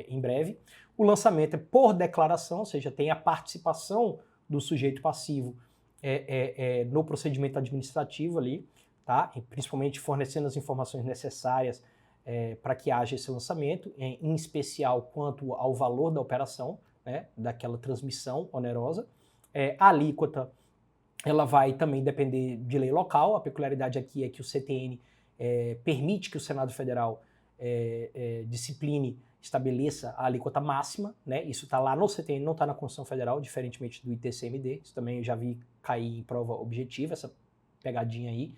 em breve. O lançamento é por declaração, ou seja, tem a participação do sujeito passivo no procedimento administrativo ali, tá? E principalmente fornecendo as informações necessárias para que haja esse lançamento, em especial quanto ao valor da operação, né, daquela transmissão onerosa. A alíquota ela vai também depender de lei local. A peculiaridade aqui é que o CTN permite que o Senado Federal discipline, estabeleça a alíquota máxima, né? Isso está lá no CTN, não está na Constituição Federal, diferentemente do ITCMD. Isso também eu já vi cair em prova objetiva, essa pegadinha aí,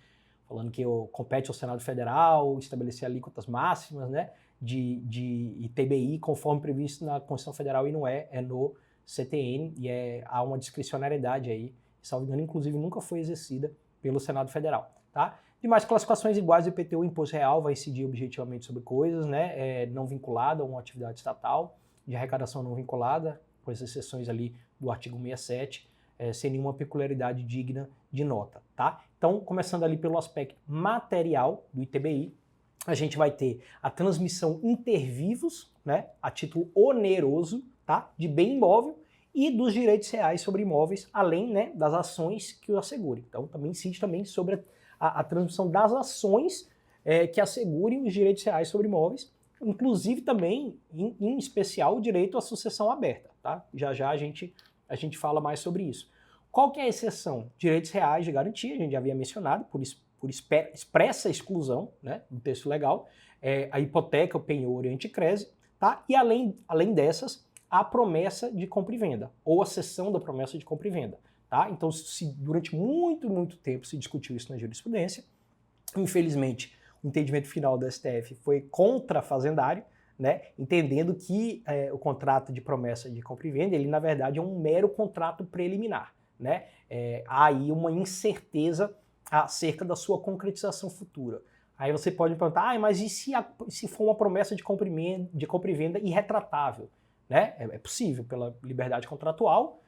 falando que compete ao Senado Federal estabelecer alíquotas máximas, né, de ITBI, conforme previsto na Constituição Federal, e não é no CTN, e há uma discricionariedade aí, salvo engano, inclusive nunca foi exercida pelo Senado Federal, tá? Demais classificações iguais do IPTU, imposto real, vai incidir objetivamente sobre coisas, né, não vinculada a uma atividade estatal, de arrecadação não vinculada, com as exceções ali do artigo 67, sem nenhuma peculiaridade digna de nota, tá? Então, começando ali pelo aspecto material do ITBI, a gente vai ter a transmissão intervivos, né, a título oneroso, tá, de bem imóvel e dos direitos reais sobre imóveis, além, né, das ações que o assegurem. Então, também incide também sobre a transmissão das ações que assegurem os direitos reais sobre imóveis, inclusive também, em especial, o direito à sucessão aberta, tá? Já já a gente fala mais sobre isso. Qual que é a exceção? Direitos reais de garantia, a gente já havia mencionado, por expressa exclusão, né, do texto legal, a hipoteca, o penhor e o anticrese, tá? E além dessas, a promessa de compra e venda, ou a cessão da promessa de compra e venda. Tá? Então, durante muito tempo se discutiu isso na jurisprudência. Infelizmente, o entendimento final do STF foi contra fazendário, né? Entendendo que o contrato de promessa de compra e venda, ele na verdade é um mero contrato preliminar, né? Há aí uma incerteza acerca da sua concretização futura. Aí você pode me perguntar, mas e se for uma promessa de compra e venda irretratável? Né? É possível, pela liberdade contratual,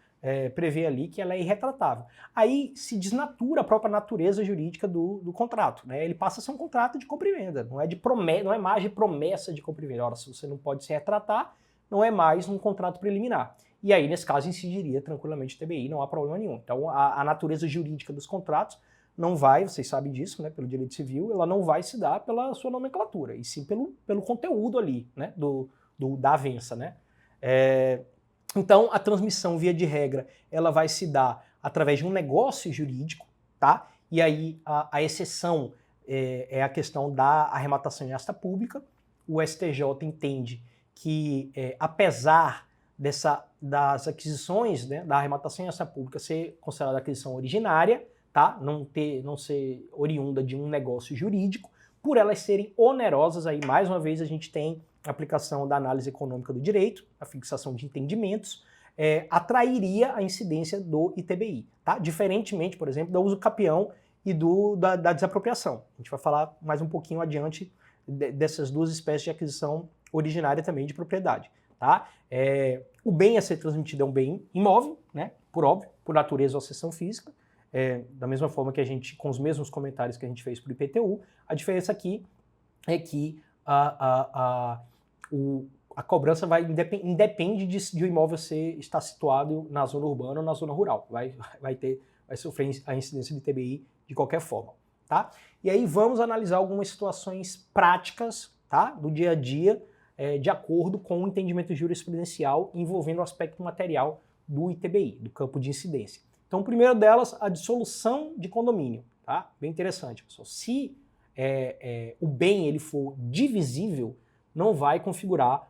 prevê ali que ela é irretratável. Aí se desnatura a própria natureza jurídica do contrato, né? Ele passa a ser um contrato de compra e venda, não é mais de promessa de compra e venda. Ora, se você não pode se retratar, não é mais um contrato preliminar. E aí, nesse caso, incidiria tranquilamente o TBI, não há problema nenhum. Então, a natureza jurídica dos contratos não vai, vocês sabem disso, né, pelo direito civil, ela não vai se dar pela sua nomenclatura, e sim pelo conteúdo ali, né, da avença, né? Então, a transmissão, via de regra, ela vai se dar através de um negócio jurídico, tá? E aí a exceção é a questão da arrematação em asta pública. O STJ entende que, apesar das aquisições, né, da arrematação em asta pública ser considerada aquisição originária, tá? Não ser oriunda de um negócio jurídico, por elas serem onerosas, aí mais uma vez a gente tem a aplicação da análise econômica do direito, a fixação de entendimentos, atrairia a incidência do ITBI, tá? Diferentemente, por exemplo, do uso capião e da desapropriação. A gente vai falar mais um pouquinho adiante dessas duas espécies de aquisição originária também de propriedade, tá? O bem a ser transmitido é um bem imóvel, né? Por óbvio, por natureza ou acessão física, da mesma forma que a gente, com os mesmos comentários que a gente fez para o IPTU, a diferença aqui é que a cobrança independe de o imóvel estar situado na zona urbana ou na zona rural. Vai sofrer a incidência de ITBI de qualquer forma, tá? E aí vamos analisar algumas situações práticas, tá, do dia a dia, de acordo com o entendimento jurisprudencial envolvendo o aspecto material do ITBI, do campo de incidência. Então, o primeiro delas, a dissolução de condomínio, tá? Bem interessante, pessoal. Se o bem ele for divisível, não vai configurar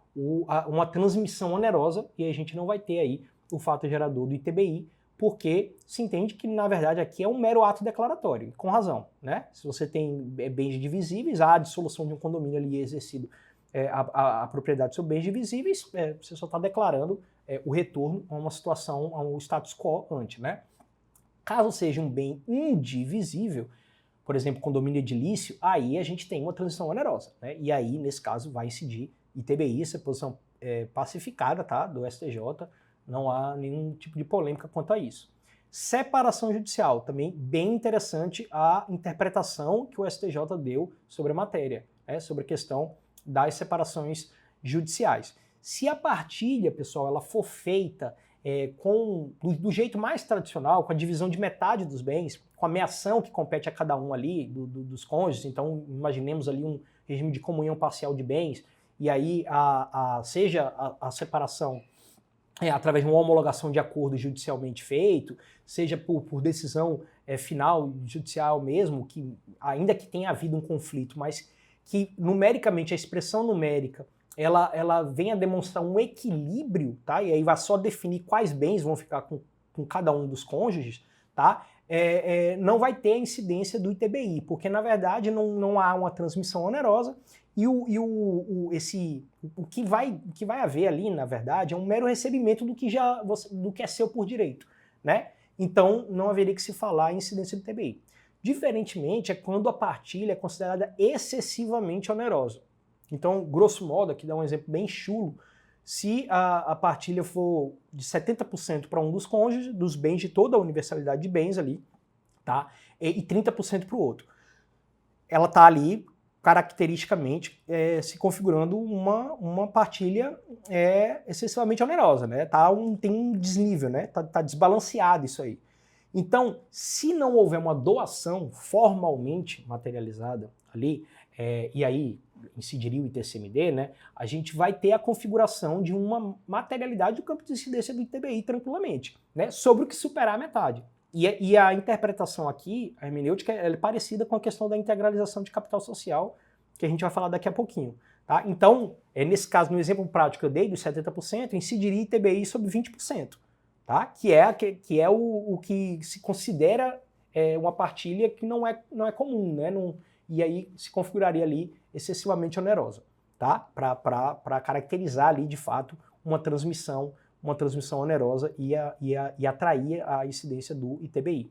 uma transmissão onerosa, e a gente não vai ter aí o fato gerador do ITBI, porque se entende que, na verdade, aqui é um mero ato declaratório, com razão, né? Se você tem bens divisíveis, a dissolução de um condomínio ali exercido a propriedade sobre bens divisíveis, você só está declarando o retorno a uma situação, a um status quo ante, né? Caso seja um bem indivisível, por exemplo, condomínio edilício, aí a gente tem uma transição onerosa, né? E aí, nesse caso, vai incidir ITBI, essa é a posição pacificada, tá, do STJ, não há nenhum tipo de polêmica quanto a isso. Separação judicial, também bem interessante a interpretação que o STJ deu sobre a matéria, sobre a questão das separações judiciais. Se a partilha, pessoal, ela for feita do jeito mais tradicional, com a divisão de metade dos bens, com a meação que compete a cada um ali, dos cônjuges, então imaginemos ali um regime de comunhão parcial de bens, e aí seja a separação através de uma homologação de acordo judicialmente feito, seja por decisão final judicial mesmo, que ainda que tenha havido um conflito, mas que numericamente, a expressão numérica, ela vem a demonstrar um equilíbrio, tá? E aí vai só definir quais bens vão ficar com cada um dos cônjuges, tá? Não vai ter a incidência do ITBI, porque na verdade não há uma transmissão onerosa e o que vai haver ali, na verdade, é um mero recebimento do que é seu por direito, né? Então não haveria que se falar em incidência do ITBI. Diferentemente é quando a partilha é considerada excessivamente onerosa. Então, grosso modo, aqui dá um exemplo bem chulo, se a partilha for de 70% para um dos cônjuges, dos bens de toda a universalidade de bens ali, tá? E 30% para o outro. Ela está ali, caracteristicamente, se configurando uma partilha excessivamente onerosa, né? Tem um desnível, né? Tá desbalanceado isso aí. Então, se não houver uma doação formalmente materializada ali, e aí incidiria o ITCMD, né, a gente vai ter a configuração de uma materialidade do campo de incidência do ITBI tranquilamente, né, sobre o que superar a metade. E a interpretação aqui, a hermenêutica, é parecida com a questão da integralização de capital social, que a gente vai falar daqui a pouquinho. Tá? Então, nesse caso, no exemplo prático que eu dei, dos 70%, incidiria ITBI sobre 20%. Tá? Que é o que se considera uma partilha que não é comum, né? E aí se configuraria ali excessivamente onerosa, tá? Para caracterizar ali de fato uma transmissão onerosa e atrair a incidência do ITBI.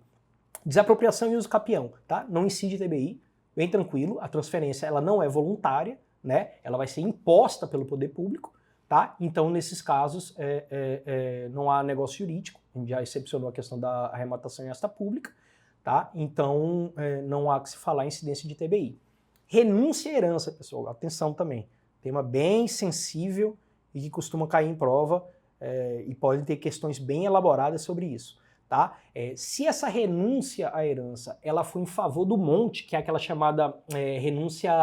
Desapropriação e uso capião, tá? Não incide ITBI, bem tranquilo, a transferência ela não é voluntária, né? Ela vai ser imposta pelo poder público. Tá? Então, nesses casos, não há negócio jurídico, a gente já excepcionou a questão da arrematação em asta pública, tá? Então, não há que se falar em incidência de ITBI. Renúncia à herança, pessoal, atenção também, tema bem sensível e que costuma cair em prova e podem ter questões bem elaboradas sobre isso. Tá? Se essa renúncia à herança ela for em favor do monte, que é aquela chamada renúncia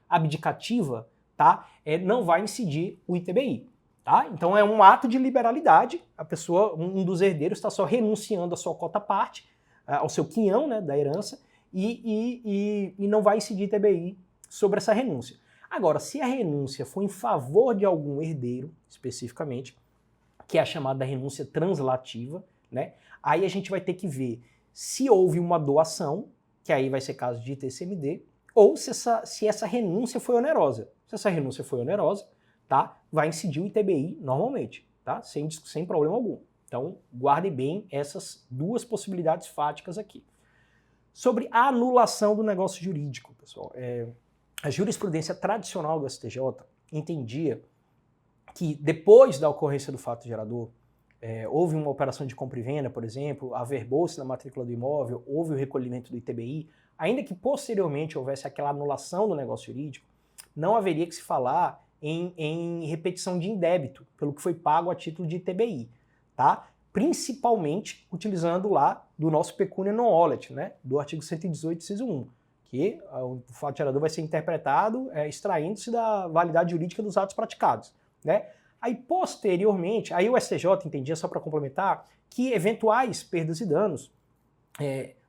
abdicativa, tá? Não vai incidir o ITBI. Tá? Então é um ato de liberalidade, a pessoa, um dos herdeiros está só renunciando à sua cota parte, ao seu quinhão, né, da herança, e não vai incidir ITBI sobre essa renúncia. Agora, se a renúncia for em favor de algum herdeiro, especificamente, que é a chamada renúncia translativa, né, aí a gente vai ter que ver se houve uma doação, que aí vai ser caso de ITCMD, ou se essa renúncia foi onerosa. Se essa renúncia foi onerosa, tá, vai incidir o ITBI normalmente, tá, sem problema algum. Então, guarde bem essas duas possibilidades fáticas aqui. Sobre a anulação do negócio jurídico, pessoal, a jurisprudência tradicional do STJ entendia que depois da ocorrência do fato gerador, houve uma operação de compra e venda, por exemplo, averbou-se na matrícula do imóvel, houve o recolhimento do ITBI, ainda que posteriormente houvesse aquela anulação do negócio jurídico, não haveria que se falar em repetição de indébito, pelo que foi pago a título de ITBI, tá? Principalmente utilizando lá do nosso pecúnia non olet, né? Do artigo 118, inciso 1, que o fato gerador vai ser interpretado extraindo-se da validade jurídica dos atos praticados, né? Aí, posteriormente, aí o STJ entendia, só para complementar, que eventuais perdas e danos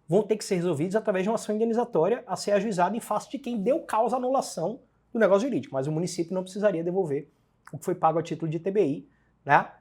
vão ter que ser resolvidos através de uma ação indenizatória a ser ajuizada em face de quem deu causa à anulação do negócio jurídico, mas o município não precisaria devolver o que foi pago a título de ITBI, né,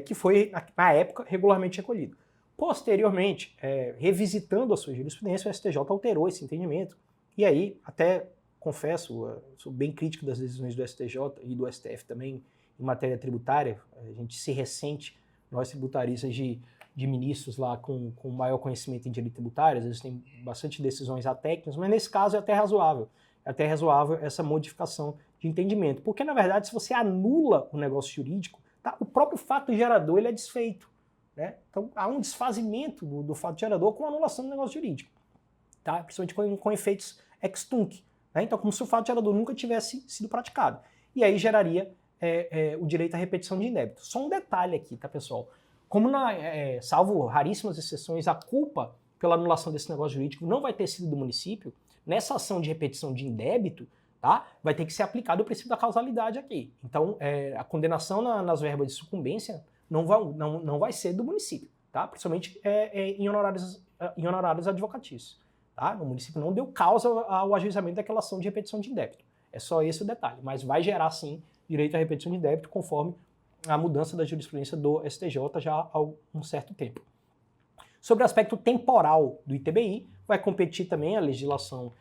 que foi, na época, regularmente recolhido. Posteriormente, revisitando a sua jurisprudência, o STJ alterou esse entendimento, e aí, até confesso, sou bem crítico das decisões do STJ e do STF também em matéria tributária. A gente se ressente, nós tributaristas, de ministros lá com maior conhecimento em direito tributário, às vezes tem bastante decisões atécnicas, mas nesse caso é até razoável. É até razoável essa modificação de entendimento. Porque, na verdade, se você anula o negócio jurídico, tá, o próprio fato gerador ele é desfeito. Né? Então, há um desfazimento do fato gerador com a anulação do negócio jurídico. Tá? Principalmente com efeitos ex tunc. Né? Então, como se o fato gerador nunca tivesse sido praticado. E aí geraria o direito à repetição de indébito. Só um detalhe aqui, tá, pessoal? Como, salvo raríssimas exceções, a culpa pela anulação desse negócio jurídico não vai ter sido do município, nessa ação de repetição de indébito, tá, vai ter que ser aplicado o princípio da causalidade aqui. Então, a condenação nas verbas de sucumbência não vai ser do município, tá? Principalmente em honorários advocatícios. Tá? O município não deu causa ao ajuizamento daquela ação de repetição de indébito. É só esse o detalhe, mas vai gerar sim direito à repetição de indébito conforme a mudança da jurisprudência do STJ já há um certo tempo. Sobre o aspecto temporal do ITBI, vai competir também a legislação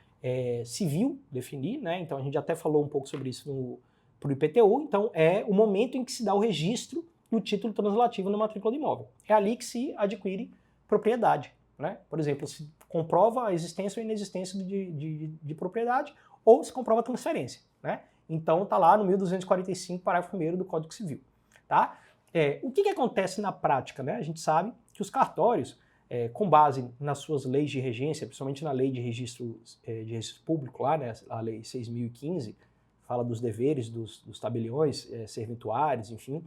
civil definir, né? Então a gente até falou um pouco sobre isso para o IPTU, então é o momento em que se dá o registro do título translativo na matrícula do imóvel. É ali que se adquire propriedade. Né? Por exemplo, se comprova a existência ou inexistência de propriedade ou se comprova a transferência. Né? Então está lá no 1245, parágrafo 1º do Código Civil. Tá? O que acontece na prática? Né? A gente sabe que os cartórios, com base nas suas leis de regência, principalmente na lei de registro público, lá, né? A lei 6.015, fala dos deveres dos tabeliões serventuários, enfim,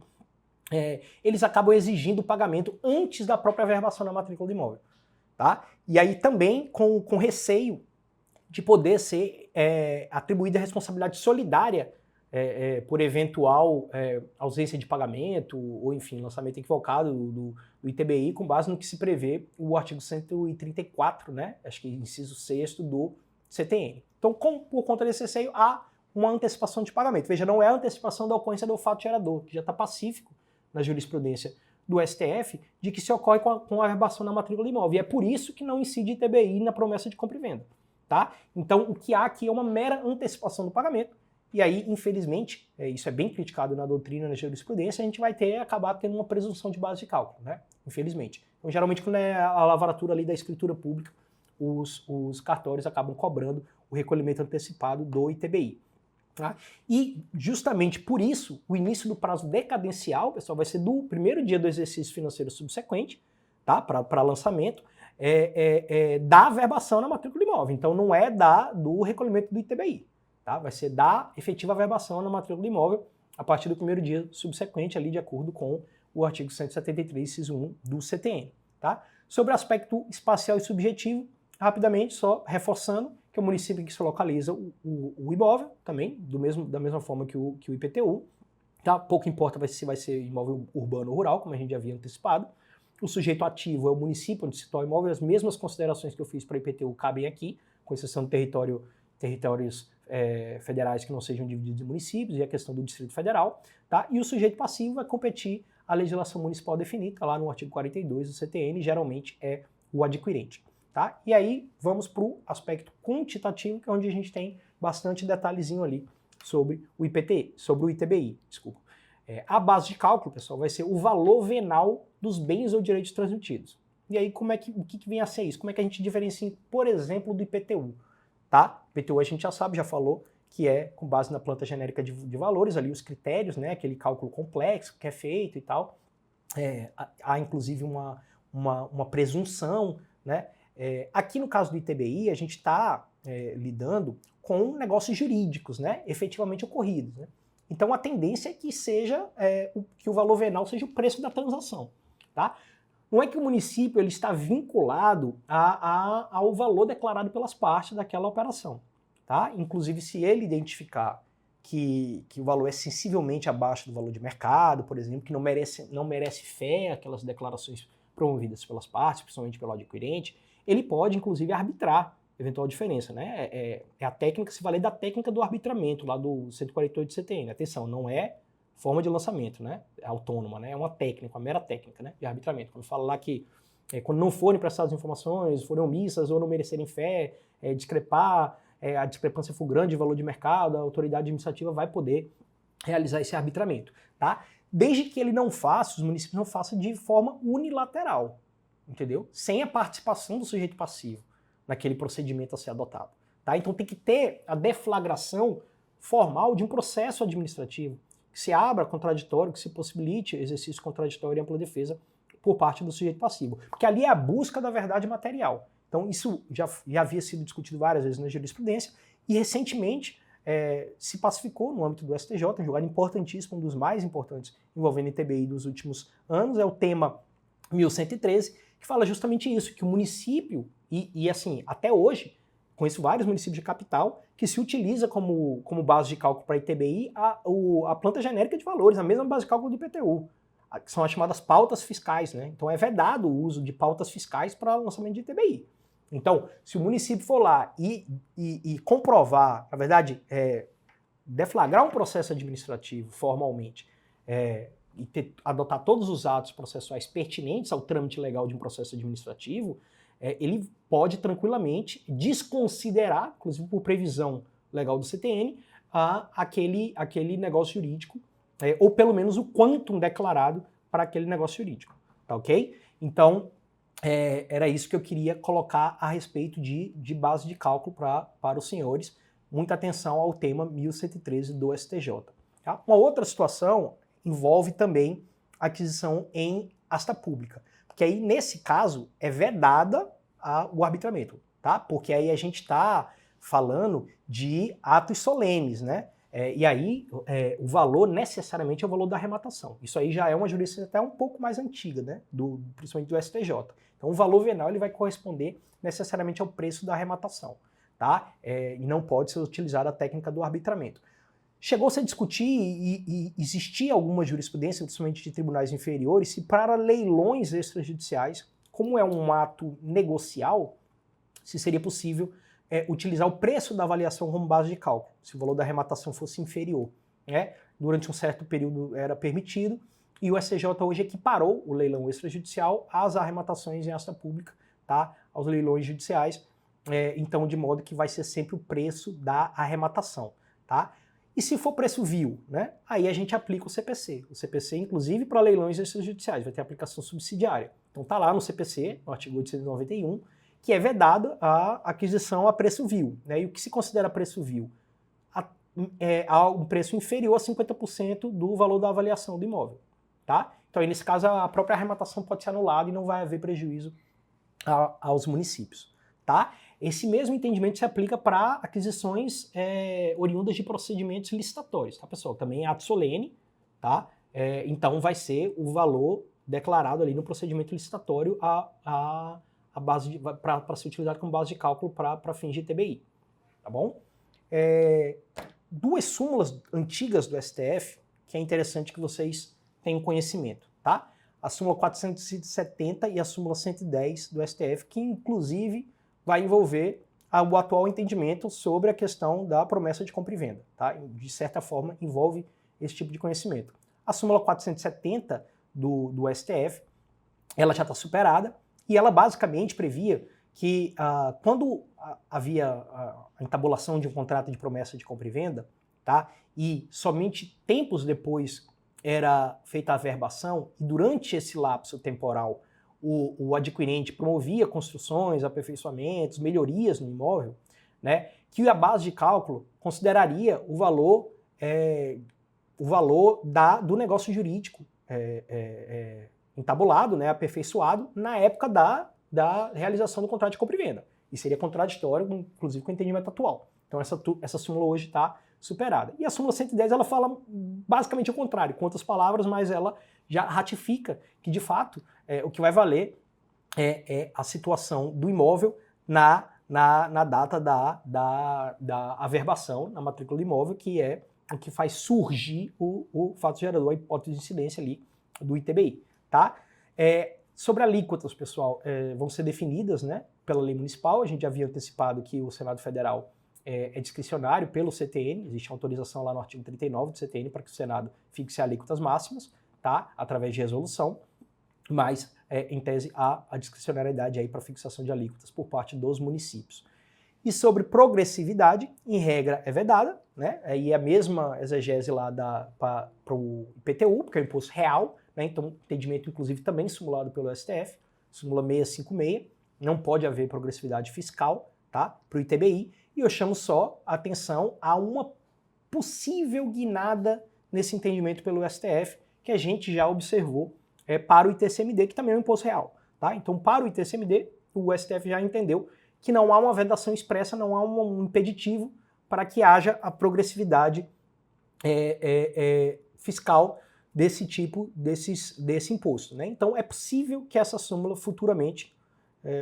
eles acabam exigindo o pagamento antes da própria verbação na matrícula do imóvel. Tá? E aí também com receio de poder ser atribuída a responsabilidade solidária por eventual ausência de pagamento ou, enfim, lançamento equivocado do ITBI com base no que se prevê o artigo 134, né? Acho que inciso 6º do CTN. Então, por conta desse receio, há uma antecipação de pagamento. Veja, não é a antecipação da ocorrência do fato gerador, que já está pacífico na jurisprudência do STF, de que se ocorre com a verbação na matrícula do imóvel. E é por isso que não incide ITBI na promessa de compra e venda. Tá? Então, o que há aqui é uma mera antecipação do pagamento, e aí, infelizmente, isso é bem criticado na doutrina, na jurisprudência, a gente vai acabar tendo uma presunção de base de cálculo, né? Infelizmente. Então, geralmente, quando é a lavratura ali da escritura pública, os cartórios acabam cobrando o recolhimento antecipado do ITBI. Tá? E justamente por isso, o início do prazo decadencial, pessoal, vai ser do primeiro dia do exercício financeiro subsequente, tá? Para lançamento, da verbação na matrícula do imóvel. Então não é do recolhimento do ITBI. Tá? Vai ser da efetiva verbação na matrícula do imóvel a partir do primeiro dia subsequente, ali de acordo com o artigo 173, inciso 1 do CTN. Tá? Sobre o aspecto espacial e subjetivo, rapidamente, só reforçando que é o município em que se localiza o imóvel, também, da mesma forma que o IPTU. Tá? Pouco importa se vai ser imóvel urbano ou rural, como a gente já havia antecipado. O sujeito ativo é o município onde se situa o imóvel. As mesmas considerações que eu fiz para o IPTU cabem aqui, com exceção de territórios federais que não sejam divididos em municípios e a questão do Distrito Federal. Tá? E o sujeito passivo vai competir a legislação municipal definida, lá no artigo 42 do CTN, geralmente é o adquirente. Tá? E aí vamos para o aspecto quantitativo, que é onde a gente tem bastante detalhezinho ali sobre o ITBI. Desculpa. A base de cálculo, pessoal, vai ser o valor venal dos bens ou direitos transmitidos. E aí, o que vem a ser isso? Como é que a gente diferencia, por exemplo, do IPTU? Tá? IPTU a gente já sabe, já falou, que é com base na planta genérica de valores, ali os critérios, né, aquele cálculo complexo que é feito e tal. Há inclusive uma presunção, né? Aqui no caso do ITBI, a gente está lidando com negócios jurídicos, né, efetivamente ocorridos. Né? Então a tendência é que que o valor venal seja o preço da transação. Tá? Não é que o município ele está vinculado ao valor declarado pelas partes daquela operação. Tá? Inclusive, se ele identificar que o valor é sensivelmente abaixo do valor de mercado, por exemplo, que não merece fé aquelas declarações promovidas pelas partes, principalmente pelo adquirente, ele pode, inclusive, arbitrar eventual diferença. Né? É a técnica, se valer da técnica do arbitramento, lá do 148 do CTN. Atenção, não é forma de lançamento, né? É autônoma, né? É uma técnica, uma mera técnica, né, de arbitramento. Quando fala lá que quando não forem prestadas informações, forem omissas ou não merecerem fé, discrepar a discrepância for grande de valor de mercado, a autoridade administrativa vai poder realizar esse arbitramento, tá? Desde que ele não faça, os municípios não façam de forma unilateral, entendeu? Sem a participação do sujeito passivo naquele procedimento a ser adotado, tá? Então tem que ter a deflagração formal de um processo administrativo, que se abra contraditório, que se possibilite exercício contraditório e ampla defesa por parte do sujeito passivo. Porque ali é a busca da verdade material. Então isso já havia sido discutido várias vezes na jurisprudência e recentemente se pacificou no âmbito do STJ, um julgado importantíssimo, um dos mais importantes envolvendo ITBI dos últimos anos, é o tema 1113, que fala justamente isso, que o município, e assim, até hoje, conheço vários municípios de capital que se utiliza como base de cálculo para ITBI a planta genérica de valores, a mesma base de cálculo do IPTU, que são as chamadas pautas fiscais, né? Então é vedado o uso de pautas fiscais para lançamento de ITBI. Então, se o município for lá e comprovar, na verdade, deflagrar um processo administrativo formalmente e adotar todos os atos processuais pertinentes ao trâmite legal de um processo administrativo, ele pode tranquilamente desconsiderar, inclusive por previsão legal do CTN, aquele negócio jurídico, ou pelo menos o quantum declarado para aquele negócio jurídico, tá ok? Então, era isso que eu queria colocar a respeito de base de cálculo para os senhores. Muita atenção ao tema 1113 do STJ. Tá? Uma outra situação envolve também aquisição em asta pública, porque aí, nesse caso, é vedada o arbitramento, tá? Porque aí a gente está falando de atos solenes, né? E aí, o valor necessariamente é o valor da arrematação. Isso aí já é uma jurisprudência até um pouco mais antiga, né? Principalmente do STJ. Então, o valor venal ele vai corresponder necessariamente ao preço da arrematação, tá? E não pode ser utilizada a técnica do arbitramento. Chegou-se a discutir e existia alguma jurisprudência, principalmente de tribunais inferiores, se para leilões extrajudiciais, como é um ato negocial, se seria possível utilizar o preço da avaliação como base de cálculo, se o valor da arrematação fosse inferior, né? Durante um certo período era permitido, e o STJ hoje equiparou o leilão extrajudicial às arrematações em asta pública, tá? Aos leilões judiciais, então de modo que vai ser sempre o preço da arrematação, tá? E se for preço vil, né? Aí a gente aplica o CPC. O CPC, inclusive, para leilões extrajudiciais, vai ter aplicação subsidiária. Então tá lá no CPC, no artigo 891, que é vedada a aquisição a preço vil, né? E o que se considera preço vil? Um preço inferior a 50% do valor da avaliação do imóvel, tá? Então aí, nesse caso, a própria arrematação pode ser anulada e não vai haver prejuízo aos municípios, tá? Esse mesmo entendimento se aplica para aquisições oriundas de procedimentos licitatórios, tá, pessoal? Também é ato solene, tá? Então vai ser o valor declarado ali no procedimento licitatório para ser utilizado como base de cálculo para fins de ITBI, tá bom? Duas súmulas antigas do STF, que é interessante que vocês tenham conhecimento, tá? A súmula 470 e a súmula 110 do STF, que inclusive vai envolver o atual entendimento sobre a questão da promessa de compra e venda, tá? De certa forma, envolve esse tipo de conhecimento. A súmula 470 do STF, ela já está superada e ela basicamente previa que quando havia a entabulação de um contrato de promessa de compra e venda, tá? E somente tempos depois era feita a averbação, e durante esse lapso temporal o adquirente promovia construções, aperfeiçoamentos, melhorias no imóvel, né, que a base de cálculo consideraria o valor do negócio jurídico entabulado, né, aperfeiçoado, na época da realização do contrato de compra e venda. E seria contraditório, inclusive, com o entendimento atual. Então essa súmula hoje está superada. E a súmula 110 ela fala basicamente o contrário, com outras palavras, mas ela já ratifica que, de fato, o que vai valer é a situação do imóvel na data da averbação, na matrícula do imóvel, que é o que faz surgir o fato gerador, a hipótese de incidência ali do ITBI. Tá? Sobre alíquotas, pessoal, vão ser definidas, né, pela lei municipal. A gente já havia antecipado que o Senado Federal é discricionário pelo CTN, existe autorização lá no artigo 39 do CTN para que o Senado fixe alíquotas máximas, tá? Através de resolução, mas, em tese, há a discricionariedade aí para fixação de alíquotas por parte dos municípios. E sobre progressividade, em regra, é vedada, né? Aí é a mesma exegese lá para o IPTU, porque é o imposto real, né? Então, entendimento, inclusive, também simulado pelo STF, súmula 656, não pode haver progressividade fiscal, tá? Para o ITBI, e eu chamo só a atenção a uma possível guinada nesse entendimento pelo STF, que a gente já observou para o ITCMD, que também é um imposto real, tá? Então, para o ITCMD, o STF já entendeu que não há uma vedação expressa, não há um impeditivo para que haja a progressividade fiscal desse tipo, desse imposto, né? Então é possível que essa súmula futuramente,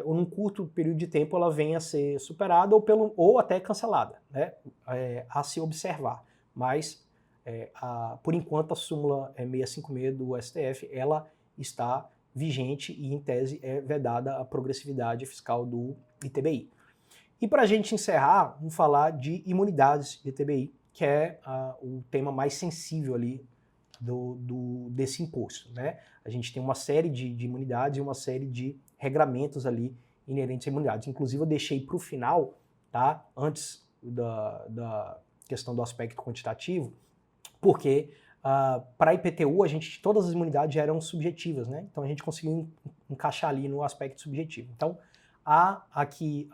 ou num curto período de tempo, ela venha a ser superada ou até cancelada, né? A se observar. Mas, por enquanto, a súmula 656 do STF, ela está vigente e, em tese, é vedada a progressividade fiscal do ITBI. E para a gente encerrar, vamos falar de imunidades de ITBI, que é o tema mais sensível ali desse imposto, né? A gente tem uma série de imunidades e uma série de regramentos ali inerentes a imunidades. Inclusive eu deixei para o final, tá? Antes da questão do aspecto quantitativo, porque para a IPTU todas as imunidades já eram subjetivas, né? Então a gente conseguiu encaixar ali no aspecto subjetivo. Então aqui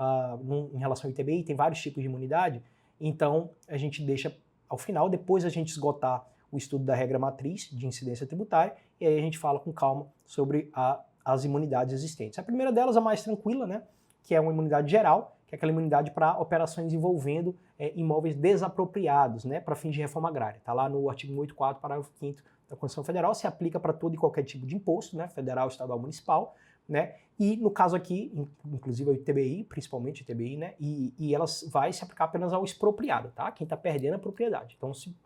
em relação ao ITBI tem vários tipos de imunidade, então a gente deixa ao final, depois a gente esgotar o estudo da regra matriz de incidência tributária, e aí a gente fala com calma sobre as imunidades existentes. A primeira delas, a mais tranquila, né, que é uma imunidade geral, que é aquela imunidade para operações envolvendo imóveis desapropriados, né, para fins de reforma agrária. Está lá no artigo 184, parágrafo 5º da Constituição Federal, se aplica para todo e qualquer tipo de imposto, né, federal, estadual, municipal, né, e no caso aqui, inclusive o ITBI, principalmente o ITBI, né, e elas vai se aplicar apenas ao expropriado, tá? Quem está perdendo a propriedade. Então, se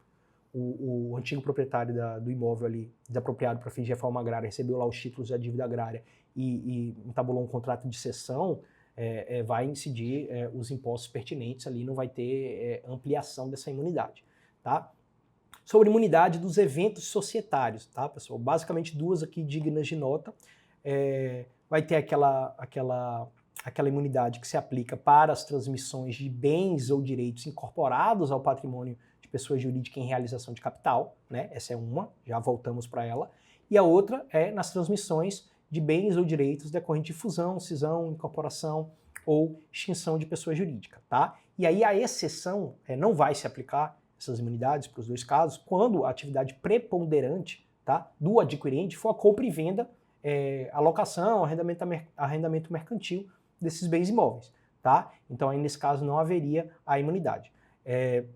o antigo proprietário do imóvel ali, desapropriado para fins de reforma agrária, recebeu lá os títulos da dívida agrária e entabulou um contrato de cessão, vai incidir os impostos pertinentes ali, não vai ter ampliação dessa imunidade, tá? Sobre imunidade dos eventos societários, tá, pessoal? Basicamente duas aqui dignas de nota. Vai ter aquela imunidade que se aplica para as transmissões de bens ou direitos incorporados ao patrimônio de pessoa jurídica em realização de capital, né? Essa é uma, já voltamos para ela. E a outra é nas transmissões de bens ou direitos decorrentes de fusão, cisão, incorporação ou extinção de pessoa jurídica, tá? E aí a exceção não vai se aplicar essas imunidades para os dois casos quando a atividade preponderante, tá, do adquirente for a compra e venda, alocação, arrendamento mercantil desses bens imóveis, tá? Então aí nesse caso não haveria a imunidade.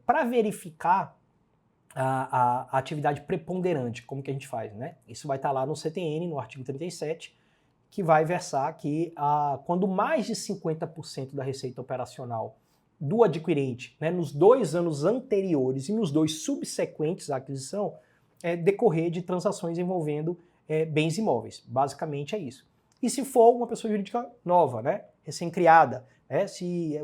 Para verificar a atividade preponderante, como que a gente faz, né? Isso vai estar lá no CTN, no artigo 37, que vai versar que quando mais de 50% da receita operacional do adquirente, né, nos 2 anos anteriores e nos 2 subsequentes à aquisição, decorrer de transações envolvendo bens imóveis. Basicamente é isso. E se for uma pessoa jurídica nova, né, recém-criada, se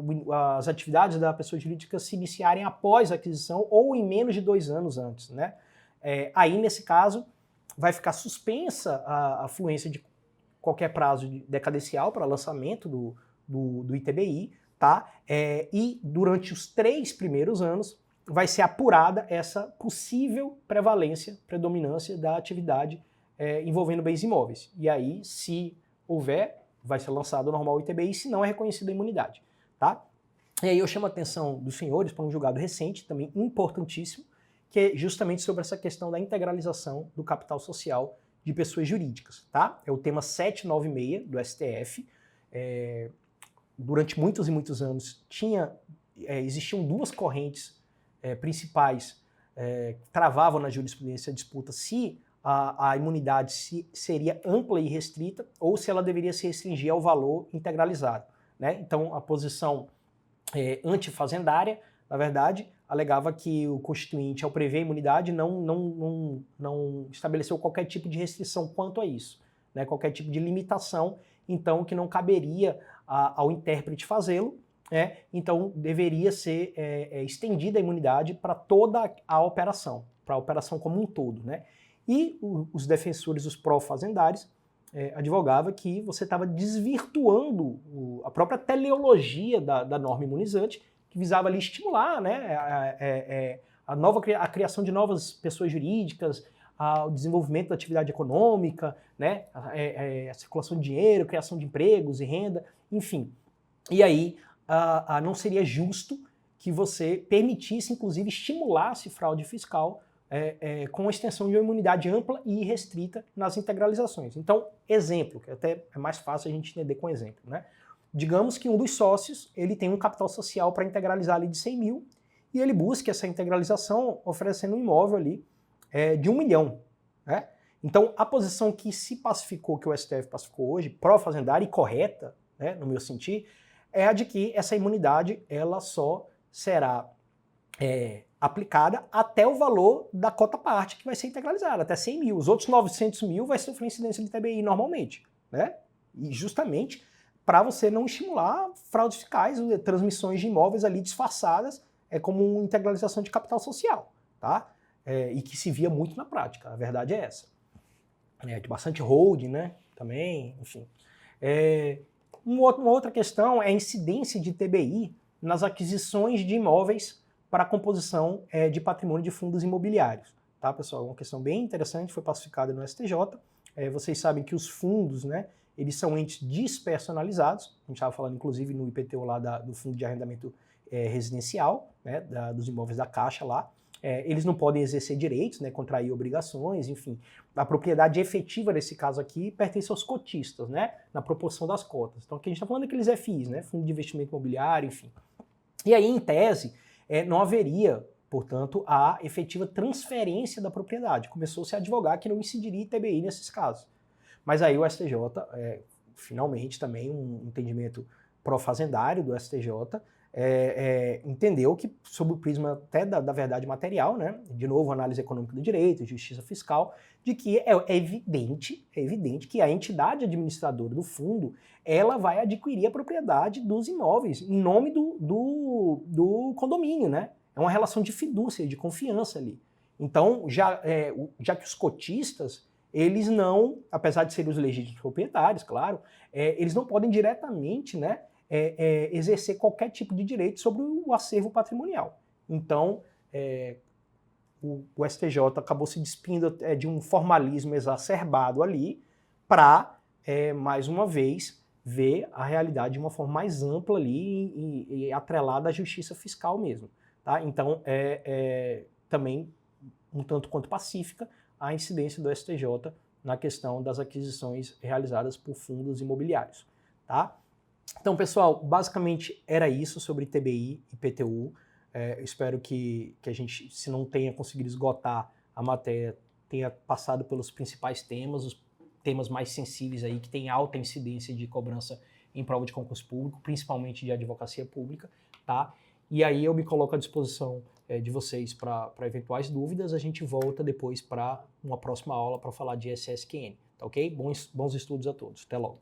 as atividades da pessoa jurídica se iniciarem após a aquisição ou em menos de 2 anos antes, né? Aí, nesse caso, vai ficar suspensa a fluência de qualquer prazo decadencial para lançamento do ITBI, tá? E durante os 3 primeiros anos vai ser apurada essa possível predominância da atividade envolvendo bens imóveis. E aí, se houver, vai ser lançado o normal ITBI, se não é reconhecida a imunidade, tá? E aí eu chamo a atenção dos senhores para um julgado recente, também importantíssimo, que é justamente sobre essa questão da integralização do capital social de pessoas jurídicas, tá? É o tema 796 do STF. Durante muitos e muitos anos existiam 2 correntes principais que travavam na jurisprudência a disputa se a imunidade seria ampla e restrita ou se ela deveria se restringir ao valor integralizado, né? Então, a posição antifazendária, na verdade, alegava que o Constituinte, ao prever a imunidade, não estabeleceu qualquer tipo de restrição quanto a isso, né? Qualquer tipo de limitação, então, que não caberia ao intérprete fazê-lo, então deveria ser estendida a imunidade para toda a operação, para a operação como um todo, né? E os defensores, os pró-fazendários, advogava que você estava desvirtuando a própria teleologia da norma imunizante, que visava ali estimular, né, a criação de novas pessoas jurídicas, o desenvolvimento da atividade econômica, né, a circulação de dinheiro, criação de empregos e renda, enfim. E aí não seria justo que você permitisse, inclusive, estimulasse fraude fiscal com a extensão de uma imunidade ampla e restrita nas integralizações. Então, exemplo, que até é mais fácil a gente entender com exemplo, né? Digamos que um dos sócios ele tem um capital social para integralizar ali de 100 mil e ele busca essa integralização oferecendo um imóvel ali de 1 milhão, né? Então, a posição que se pacificou, que o STF pacificou hoje, pró-fazendária e correta, né, no meu sentir, é a de que essa imunidade ela só será aplicada até o valor da cota parte que vai ser integralizada, até 100 mil. Os outros 900 mil vai sofrer incidência de TBI normalmente, né? E justamente para você não estimular fraudes fiscais, transmissões de imóveis ali disfarçadas como uma integralização de capital social, tá? E que se via muito na prática, a verdade é essa. De bastante holding, né? Também, enfim. Uma outra questão é a incidência de TBI nas aquisições de imóveis para a composição de patrimônio de fundos imobiliários. Tá, pessoal? Uma questão bem interessante, foi pacificada no STJ. Vocês sabem que os fundos, né, eles são entes despersonalizados. A gente estava falando, inclusive, no IPTU lá do Fundo de Arrendamento Residencial, né, dos imóveis da Caixa lá. Eles não podem exercer direitos, né, contrair obrigações, enfim. A propriedade efetiva, nesse caso aqui, pertence aos cotistas, né, na proporção das cotas. Então, aqui a gente está falando daqueles FIs, né, Fundo de Investimento Imobiliário, enfim. E aí, em tese, não haveria, portanto, a efetiva transferência da propriedade. Começou-se a advogar que não incidiria ITBI nesses casos. Mas aí o STJ, finalmente também um entendimento pró-fazendário do STJ, entendeu que, sob o prisma até da verdade material, né, de novo, análise econômica do direito, justiça fiscal, de que é evidente que a entidade administradora do fundo, ela vai adquirir a propriedade dos imóveis em nome do condomínio, né? É uma relação de fidúcia, de confiança ali. Então, já que os cotistas, eles não, apesar de serem os legítimos proprietários, claro, eles não podem diretamente, né, exercer qualquer tipo de direito sobre o acervo patrimonial. Então, o STJ acabou se despindo de um formalismo exacerbado ali para, mais uma vez, ver a realidade de uma forma mais ampla ali e atrelada à justiça fiscal mesmo. Tá? Então, também, um tanto quanto pacífica, a incidência do STJ na questão das aquisições realizadas por fundos imobiliários. Tá? Então, pessoal, basicamente era isso sobre TBI e PTU. Espero que a gente, se não tenha conseguido esgotar a matéria, tenha passado pelos principais temas, os temas mais sensíveis aí, que tem alta incidência de cobrança em prova de concurso público, principalmente de advocacia pública, tá? E aí eu me coloco à disposição de vocês para eventuais dúvidas. A gente volta depois para uma próxima aula para falar de SSQN, tá ok? Bons estudos a todos. Até logo.